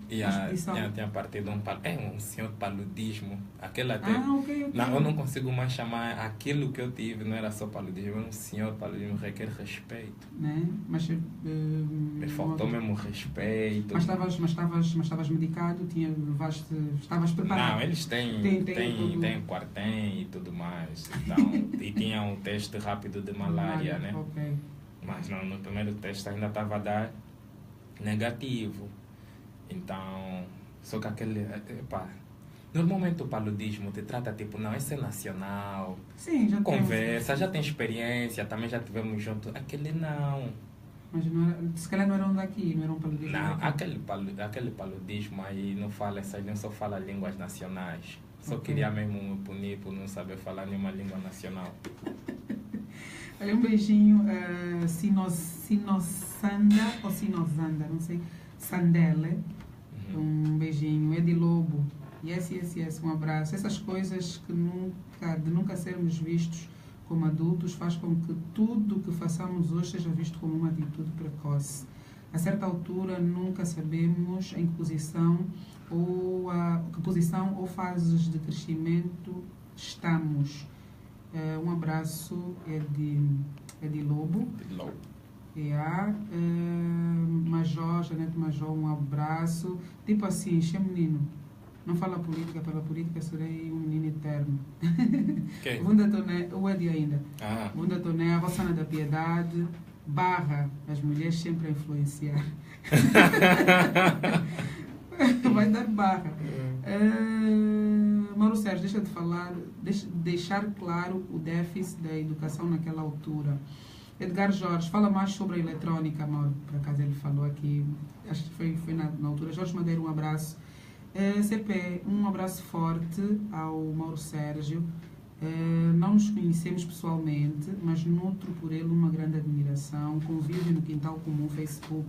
E tinha partido um senhor paludismo. Aquele até. Ok. Não, eu não consigo mais chamar aquilo que eu tive, não era só paludismo, era um senhor paludismo, requer respeito. Né? Mas me faltou mesmo respeito. Mas estavas medicado? Estavas preparado? Não, eles têm quartem e tudo mais. Então, e tinha um teste rápido de malária, né? Okay. Mas não, no primeiro teste ainda estava a dar negativo. Então, só que aquele... normalmente o paludismo te trata tipo, não, esse é nacional. Sim, já conversa, já tem experiência, também já tivemos junto. Aquele não. Mas não era, se calhar não era um daqui, não era um paludismo. Não, aquele paludismo aí não fala, não só fala línguas nacionais. Só queria mesmo me punir por não saber falar nenhuma língua nacional. Olha, um beijinho, Sinosanda ou Sinosanda, não sei, Sandele. Um beijinho, Edi Lobo. Yes, um abraço. Essas coisas que nunca sermos vistos como adultos faz com que tudo o que façamos hoje seja visto como uma atitude precoce. A certa altura nunca sabemos em que posição ou fases de crescimento estamos. Um abraço, Edi Lobo. Major, Janete Major, um abraço. Tipo assim, menino. Não fala política, pela política serei um menino eterno. Okay. Vunda Toné, o Edi ainda. Vunda Toné, a Rossana da Piedade, barra, as mulheres sempre a influenciar. Vai dar barra. Mauro Sérgio, deixa de falar, deixar claro o déficit da educação naquela altura. Edgar Jorge, fala mais sobre a eletrônica, Mauro. Por acaso ele falou aqui, acho que foi na altura. Jorge Madeira, um abraço. CP, um abraço forte ao Mauro Sérgio. Não nos conhecemos pessoalmente, mas nutro por ele uma grande admiração. Convive no quintal comum Facebook.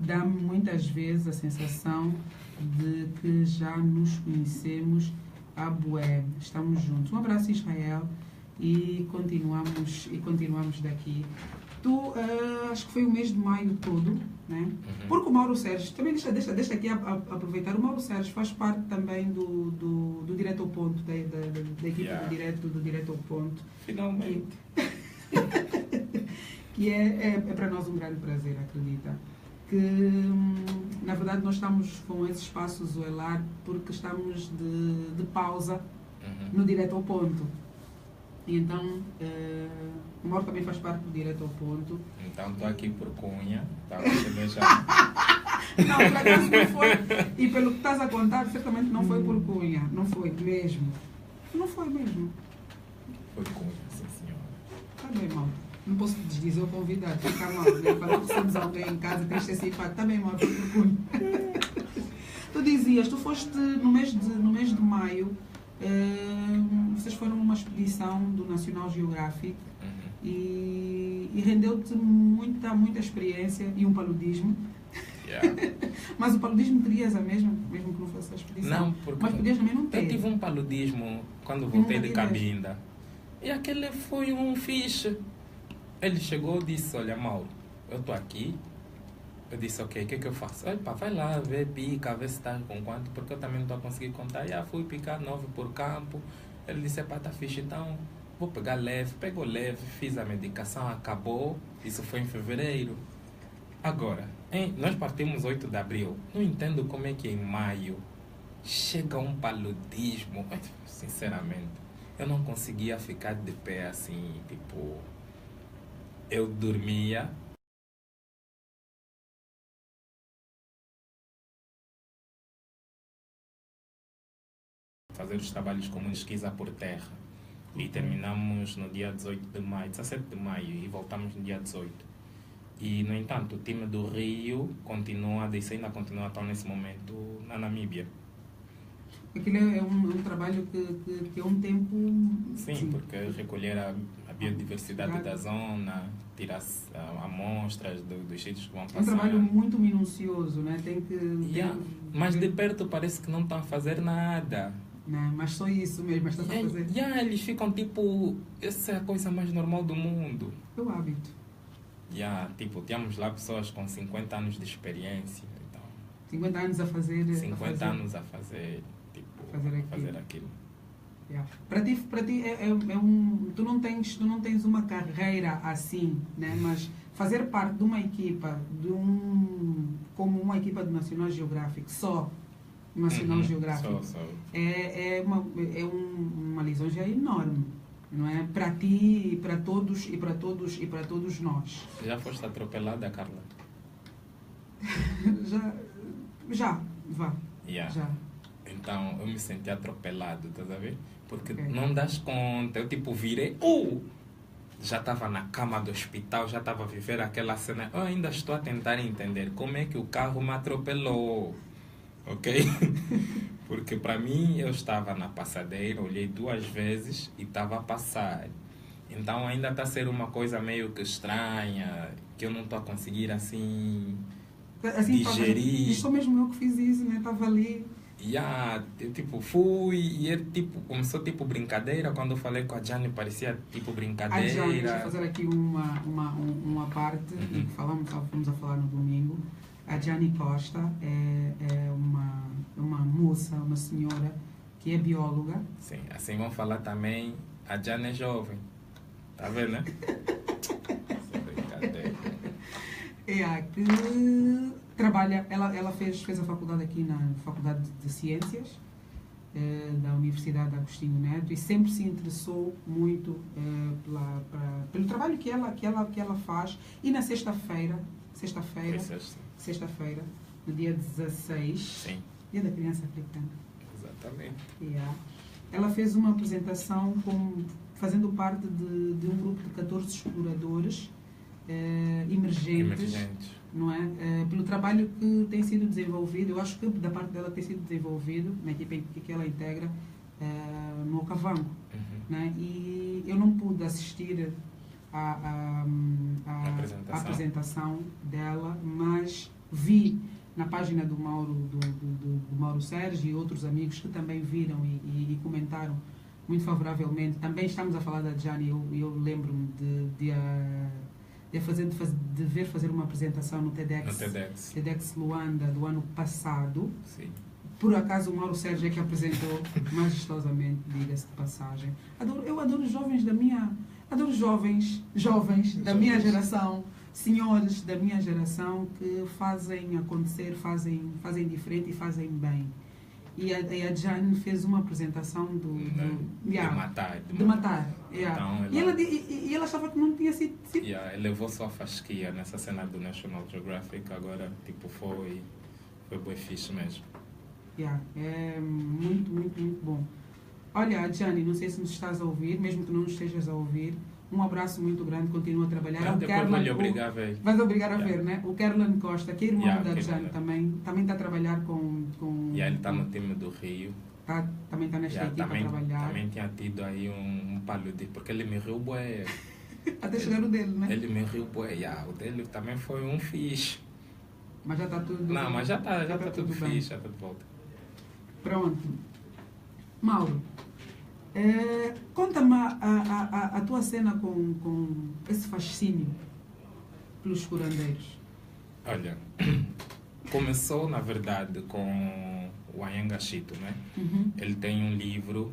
Dá-me muitas vezes a sensação de que já nos conhecemos a bué. Estamos juntos. Um abraço, Israel, e continuamos daqui. Acho que foi o mês de maio todo, né? Porque o Mauro Sérgio, também deixa aqui aproveitar, o Mauro Sérgio faz parte também do Direto ao Ponto, da equipe do Direto ao Ponto. Finalmente. Que é para nós um grande prazer, acredita. Que, na verdade, nós estamos com esse espaço Zoelar porque estamos de pausa no Direto ao Ponto. E então, o Mauro também faz parte do Direto ao Ponto. Então, estou aqui por Cunha. Tá, você já... Não, por acaso não foi. E pelo que estás a contar, certamente não foi por Cunha. Não foi mesmo. Não foi mesmo. Foi Cunha, sim, senhora. Tá bem, Mauro. Não posso desdizer o convidado. Fica mal. Né? Quando temos alguém em casa, tem que ser simpático. Tá bem, Mauro, foi por Cunha. Tu dizias, tu foste no mês de maio... vocês foram numa expedição do National Geographic Uhum. e rendeu-te muita experiência e um paludismo. Yeah. Mas o paludismo terias a mesma, mesmo que não fosse a expedição. Não, porque mas podias também não ter. eu tive um paludismo quando voltei de Cabinda. E aquele foi um fixe. Ele chegou e disse, olha, Mauro, eu estou aqui. Eu disse, ok, o que é que eu faço? Olha, pá, vai lá, vê, pica, vê se está com quanto, porque eu também não estou a conseguir contar. E fui picar 9 por campo. Ele disse, pá, tá fixe, então vou pegar leve. Pegou leve, fiz a medicação, acabou. Isso foi em fevereiro. Agora, nós partimos 8 de abril. Não entendo como é que em maio chega um paludismo. Sinceramente, eu não conseguia ficar de pé assim, tipo... Eu dormia... fazer os trabalhos como esquiza por terra. E terminamos no dia 18 de maio, 17 de maio, e voltamos no dia 18. E, no entanto, o time do Rio ainda continua a estar nesse momento na Namíbia. Aquilo é um trabalho que é um tempo... Sim, porque recolher a biodiversidade da zona, tirar amostras dos sítios que vão passar. É um trabalho muito minucioso, né? Tem que... Mas de perto parece que não estão a fazer nada. Não, mas só isso mesmo, estás a fazer. Eles ficam tipo, essa é a coisa mais normal do mundo. É o hábito. Tipo, tínhamos lá pessoas com 50 anos de experiência. Então, 50 anos a fazer... 50 anos a fazer, tipo, fazer aquilo. Para ti tu não tens uma carreira assim, né? Mas fazer parte de uma equipa, como uma equipa do National Geographic, só National Geographic, é uma lisonja enorme, não é? Para ti e para todos nós. Já foste atropelada, Carla? Já. Já. Então, eu me senti atropelado, estás a ver? Porque não das conta, eu tipo virei, já estava na cama do hospital, já estava a viver aquela cena. Eu ainda estou a tentar entender como é que o carro me atropelou, ok? Porque para mim, eu estava na passadeira, olhei 2 vezes e estava a passar. Então ainda está a ser uma coisa meio que estranha, que eu não estou a conseguir assim digerir. E só mesmo eu que fiz isso, né? Estava ali... eu tipo fui e ele tipo começou tipo brincadeira. Quando eu falei com a Jane parecia tipo brincadeira. A Jane, deixa eu fazer aqui uma parte que fomos a falar no domingo. A Jane Costa é uma moça, uma senhora que é bióloga. Sim, assim vamos falar também. A Jane é jovem, tá vendo, né? Essa é brincadeira. Que trabalha, ela fez a faculdade aqui na Faculdade de Ciências da Universidade Agostinho Neto e sempre se interessou muito pelo trabalho que ela faz. E na sexta-feira, no dia 16, sim, Dia da Criança Africana. Exatamente. Ela fez uma apresentação fazendo parte de um grupo de 14 exploradores emergentes. Não é? Pelo trabalho que tem sido desenvolvido, eu acho que da parte dela tem sido desenvolvido na equipe que ela integra no Okavango. Né? E eu não pude assistir à apresentação dela, mas vi na página do Mauro Sérgio e outros amigos que também viram e comentaram muito favoravelmente. Também estamos a falar da Jane, eu lembro-me de ver fazer uma apresentação no TEDx Luanda do ano passado. Sim. Por acaso o Mauro Sérgio é que apresentou majestosamente, diga-se de passagem. Eu adoro jovens da minha geração, senhores da minha geração que fazem acontecer, fazem diferente e fazem bem. E a Jane fez uma apresentação de matar. Então, e ela achava que não tinha sido... levou só a fasquia nessa cena do National Geographic. Agora tipo, foi bem fixe mesmo. É muito, muito, muito bom. Olha, Jane, não sei se nos estás a ouvir, mesmo que não nos estejas a ouvir, um abraço muito grande, continua a trabalhar. Depois vou lhe obrigar a ver. Vais obrigar a ver, né? O Kerlan Costa, que é irmão da Jane, também está a trabalhar com... ele está no time do Rio. também está nesta equipa a trabalhar. Também tinha tido aí um paludi, porque ele me riu bué. Até chegar o dele, né? Ele me riu bué, o dele também foi um fixe. Mas já está tudo... Não, mas já está tudo bem. fixe, já está de volta. Pronto. Mauro, conta-me a tua cena com esse fascínio pelos curandeiros. Olha, começou na verdade com o Anhanga Chito, né? Uhum. Ele tem um livro,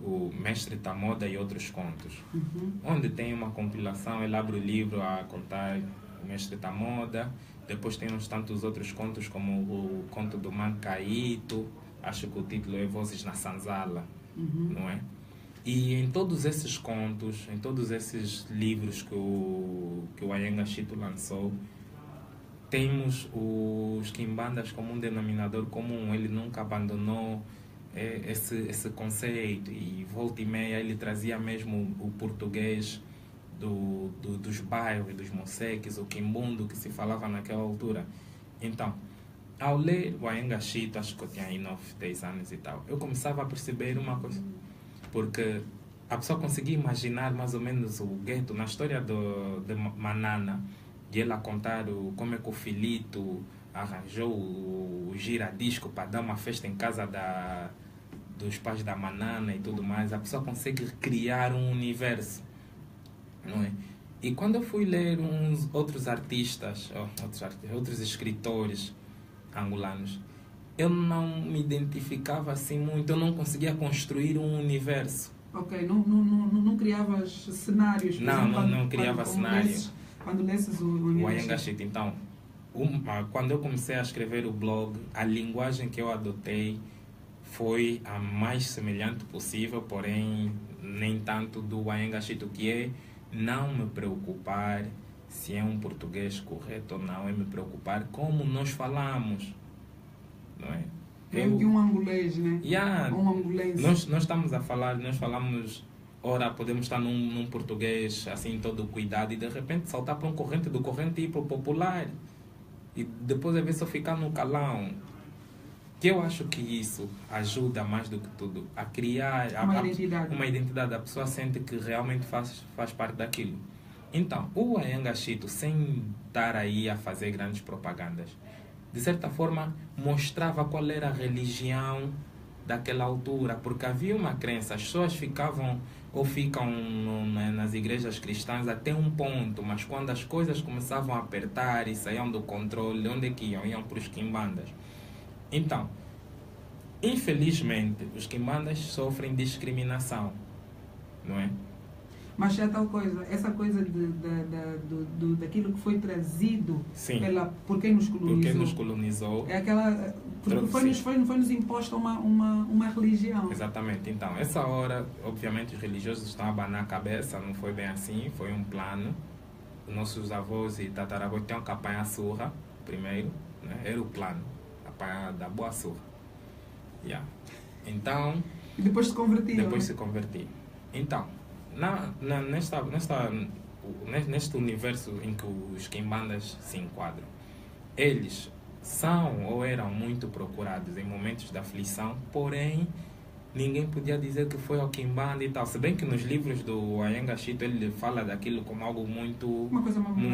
o Mestre Tamoda e Outros Contos, Uhum. onde tem uma compilação. Ele abre o livro a contar o Mestre Tamoda, depois tem uns tantos outros contos, como o conto do Mancaíto, acho que o título é Vozes na Sanzala, Uhum. não é? E em todos esses contos, em todos esses livros que o Anhanga Chito lançou, temos os quimbandas como um denominador comum. Ele nunca abandonou esse conceito, e volta e meia ele trazia mesmo o português dos bairros, dos moceques, o quimbundo que se falava naquela altura. Então, ao ler o Anhanga Chito, acho que eu tinha aí 9, 10 anos e tal, eu começava a perceber uma coisa, porque a pessoa conseguia imaginar mais ou menos o gueto na história de Manana, de ela contar como é que o Filito arranjou o giradisco para dar uma festa em casa dos pais da Manana e tudo mais. A pessoa consegue criar um universo, não é? E quando eu fui ler outros artistas, outros escritores angolanos, eu não me identificava assim muito, eu não conseguia construir um universo. Ok, não criavas cenários? Não criava cenário. Quando lesses o Anhanga Chito. Então, quando eu comecei a escrever o blog, a linguagem que eu adotei foi a mais semelhante possível, porém nem tanto do Anhanga Chito, que é não me preocupar se é um português correto ou não, é me preocupar como nós falamos, não é? Um angolês, né? Yeah, um angolense. Nós estamos a falar, nós falamos, ora, podemos estar num português assim, todo cuidado, e de repente saltar para do corrente ir para o popular, e depois às vezes só ficar no calão. Que eu acho que isso ajuda mais do que tudo a criar uma identidade. A pessoa sente que realmente faz parte daquilo. Então, o Anhanga Chito, sem estar aí a fazer grandes propagandas, de certa forma mostrava qual era a religião daquela altura, porque havia uma crença, as pessoas ficam nas igrejas cristãs até um ponto, mas quando as coisas começavam a apertar e saíam do controle, onde é que iam? Iam para os quimbandas. Então, infelizmente, os quimbandas sofrem discriminação, não é? Mas é tal coisa, essa coisa daquilo que foi trazido por quem nos colonizou. Por quem nos colonizou. É aquela... Porque foi-nos imposta uma religião. Exatamente. Então, essa hora, obviamente, os religiosos estão a abanar a cabeça, não foi bem assim, foi um plano. Os nossos avós e tataravós tinham que apanhar a surra primeiro, né? Era o plano, apanhar da boa surra. Yeah. Então... E depois se convertiam. Depois se convertiam. Então, neste universo em que os quimbandas se enquadram, eles são ou eram muito procurados em momentos de aflição, porém ninguém podia dizer que foi ao quimbanda e tal. Se bem que nos livros do Anhanga Chito ele fala daquilo como algo muito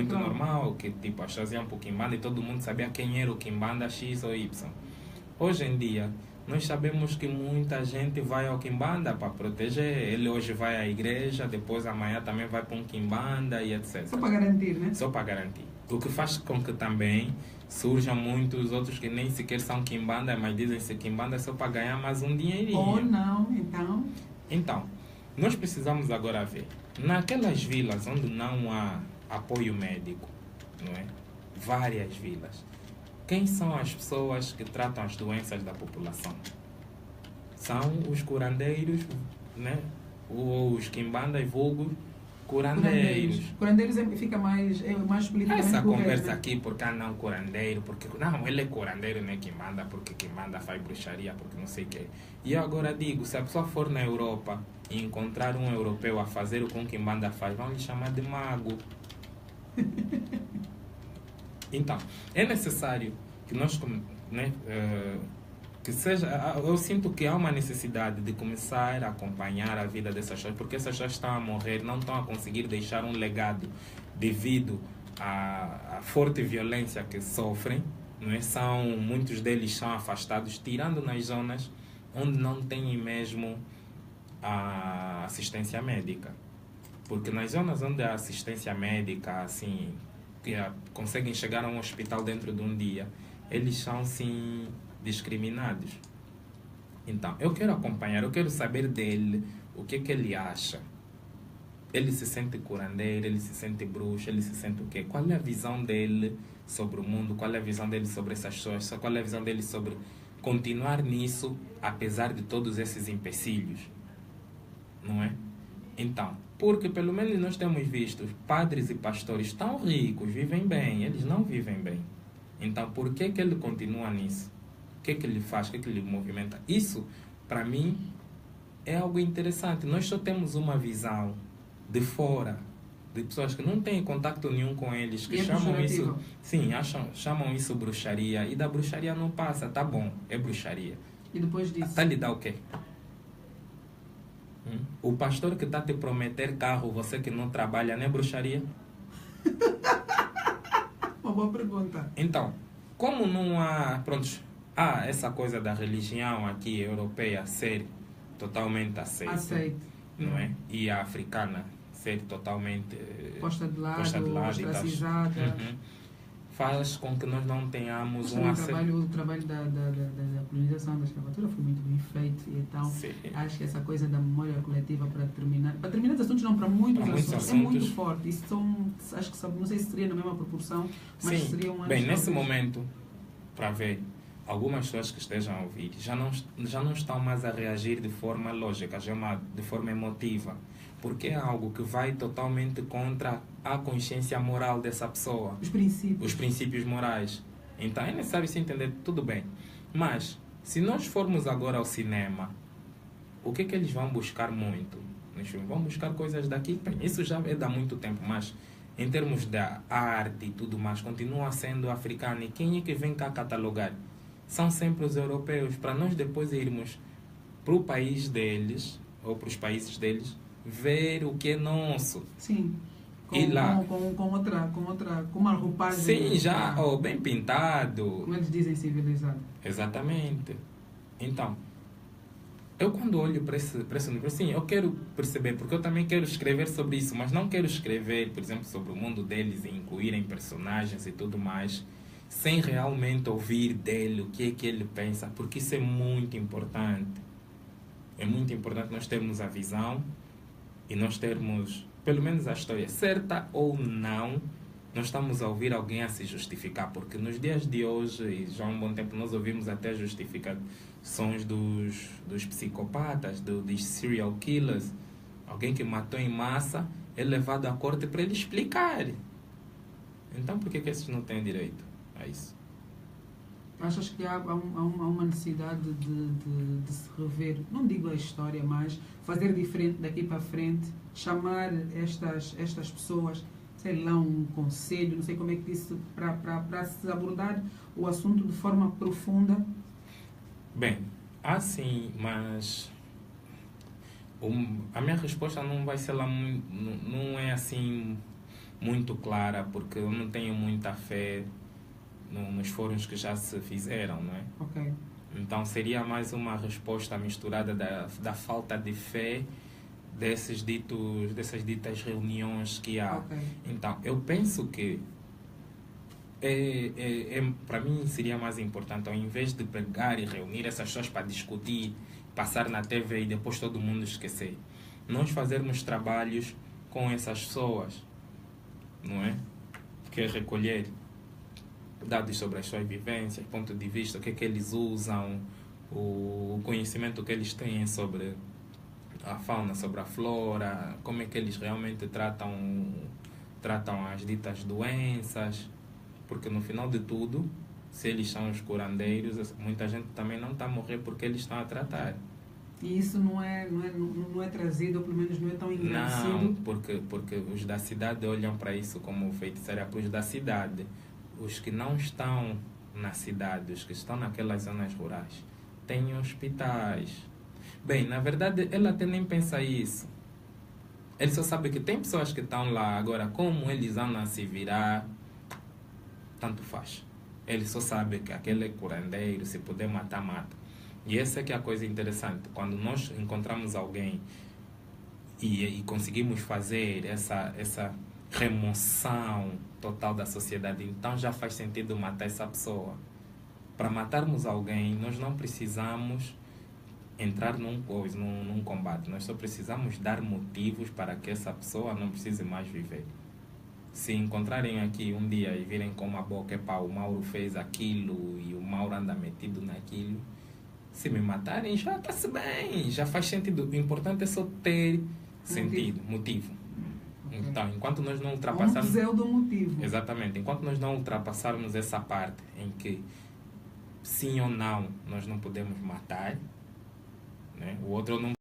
normal, que tipo, as pessoas iam para o quimbanda e todo mundo sabia quem era o quimbanda X ou Y. Hoje em dia, nós sabemos que muita gente vai ao quimbanda para proteger. Ele hoje vai à igreja, depois amanhã também vai para um quimbanda e etc. Só para garantir, né? Só para garantir. O que faz com que também surjam muitos outros que nem sequer são quimbanda, mas dizem ser quimbanda só para ganhar mais um dinheirinho. Ou não, então... Então, nós precisamos agora ver. Naquelas vilas onde não há apoio médico, não é? Várias vilas. Quem são as pessoas que tratam as doenças da população? São os curandeiros, né? Os quimbandas, vulgos curandeiros. Curandeiros fica mais politicamente essa correto, conversa né? aqui, porque não curandeiro, porque não, ele é curandeiro, não é quimbanda, porque quimbanda faz bruxaria, porque não sei o quê. E eu agora digo, se a pessoa for na Europa e encontrar um europeu a fazer o que um quimbanda faz, vão lhe chamar de mago. Então, é necessário que nós, né, que seja, eu sinto que há uma necessidade de começar a acompanhar a vida dessas pessoas, porque essas pessoas estão a morrer, não estão a conseguir deixar um legado devido à forte violência que sofrem, não é? Muitos deles são afastados, tirando nas zonas onde não têm mesmo a assistência médica. Porque nas zonas onde há assistência médica, assim, que conseguem chegar a um hospital dentro de um dia, eles são, sim, discriminados. Então, eu quero acompanhar, eu quero saber dele o que ele acha. Ele se sente curandeiro, ele se sente bruxo, ele se sente o quê? Qual é a visão dele sobre o mundo? Qual é a visão dele sobre essas pessoas? Qual é a visão dele sobre continuar nisso, apesar de todos esses empecilhos? Não é? Então, porque pelo menos nós temos visto padres e pastores tão ricos, vivem bem, eles não vivem bem. Então, por que ele continua nisso? O que ele faz? O que ele movimenta? Isso, para mim, é algo interessante. Nós só temos uma visão de fora, de pessoas que não têm contato nenhum com eles, que chamam isso, sim, chamam isso bruxaria, e da bruxaria não passa, tá bom, é bruxaria. E depois disso? Tá lhe dá o quê? O pastor que está te prometer carro, você que não trabalha, não é bruxaria? Uma boa pergunta. Então, como não há, há essa coisa da religião aqui europeia ser totalmente aceita, não é? E a africana ser totalmente posta de lado ostracizada, faz com que nós não tenhamos um acesso. O trabalho da colonização, da escravatura foi muito bem feito, e então sim, acho que essa coisa da memória coletiva para determinados assuntos, não, para muitos assuntos, é muito forte. Isso acho que não sei se seria na mesma proporção, mas sim, seria bem, nesse momento, para ver, algumas pessoas que estejam a ouvir já não estão mais a reagir de forma lógica, já de forma emotiva, porque é algo que vai totalmente contra a consciência moral dessa pessoa. Os princípios morais. Então é necessário se entender, tudo bem. Mas, se nós formos agora ao cinema, o que eles vão buscar muito? Eles vão buscar coisas daqui. Bem, isso já é de há muito tempo, mas em termos da arte e tudo mais, continua sendo africano. E quem é que vem cá catalogar? São sempre os europeus, para nós depois irmos para o país deles, ou para os países deles, ver o que é nosso. Sim. Com uma roupagem. Sim, já, bem pintado. Como eles dizem, civilizado. Exatamente. Então, eu quando olho para esse universo, sim, eu quero perceber, porque eu também quero escrever sobre isso, mas não quero escrever, por exemplo, sobre o mundo deles e incluírem personagens e tudo mais, sem realmente ouvir dele o que é que ele pensa, porque isso é muito importante. É muito importante nós termos a visão e nós termos, pelo menos, a história certa ou não. Nós estamos a ouvir alguém a se justificar, porque nos dias de hoje, e já há um bom tempo, nós ouvimos até justificações dos psicopatas, dos serial killers. Alguém que matou em massa é levado à corte para ele explicar. Então, por que esses não têm direito a isso? Achas que há uma necessidade de se rever, não digo a história, mas fazer diferente daqui para frente, chamar estas pessoas, sei lá, um conselho, não sei como é que disse, para se abordar o assunto de forma profunda? Bem, sim, mas a minha resposta não vai ser lá, não é assim muito clara, porque eu não tenho muita fé nos fóruns que já se fizeram, não é? Ok. Então seria mais uma resposta misturada da falta de fé dessas ditas reuniões que há. Okay. Então, eu penso que para mim seria mais importante, ao invés de pegar e reunir essas pessoas para discutir, passar na TV e depois todo mundo esquecer, nós fazermos trabalhos com essas pessoas, não é? Que é recolher dados sobre as suas vivências, ponto de vista, o que é que eles usam, o conhecimento que eles têm sobre a fauna, sobre a flora, como é que eles realmente tratam as ditas doenças, porque no final de tudo, se eles são os curandeiros, muita gente também não está a morrer porque eles estão a tratar. E isso não é trazido, ou pelo menos não é tão engrandecido? Não, porque os da cidade olham para isso como feitiçaria, para os da cidade. Os que não estão na cidade, os que estão naquelas zonas rurais, tem hospitais. Bem, na verdade, ele até nem pensa isso. Ele só sabe que tem pessoas que estão lá. Agora, como eles andam a se virar, tanto faz. Ele só sabe que aquele é curandeiro, se puder matar, mata. E essa é que é a coisa interessante. Quando nós encontramos alguém e conseguimos fazer essa remoção total da sociedade, então já faz sentido matar essa pessoa. Para matarmos alguém, nós não precisamos entrar num combate. Nós só precisamos dar motivos para que essa pessoa não precise mais viver. Se encontrarem aqui um dia e virem com uma boca, epá, o Mauro fez aquilo e o Mauro anda metido naquilo, se me matarem, já está-se bem, já faz sentido. O importante é só ter sentido, motivo. Então, enquanto nós não ultrapassarmos... Um pseudo-motivo. Exatamente. Enquanto nós não ultrapassarmos essa parte em que, sim ou não, nós não podemos matar, né? O outro não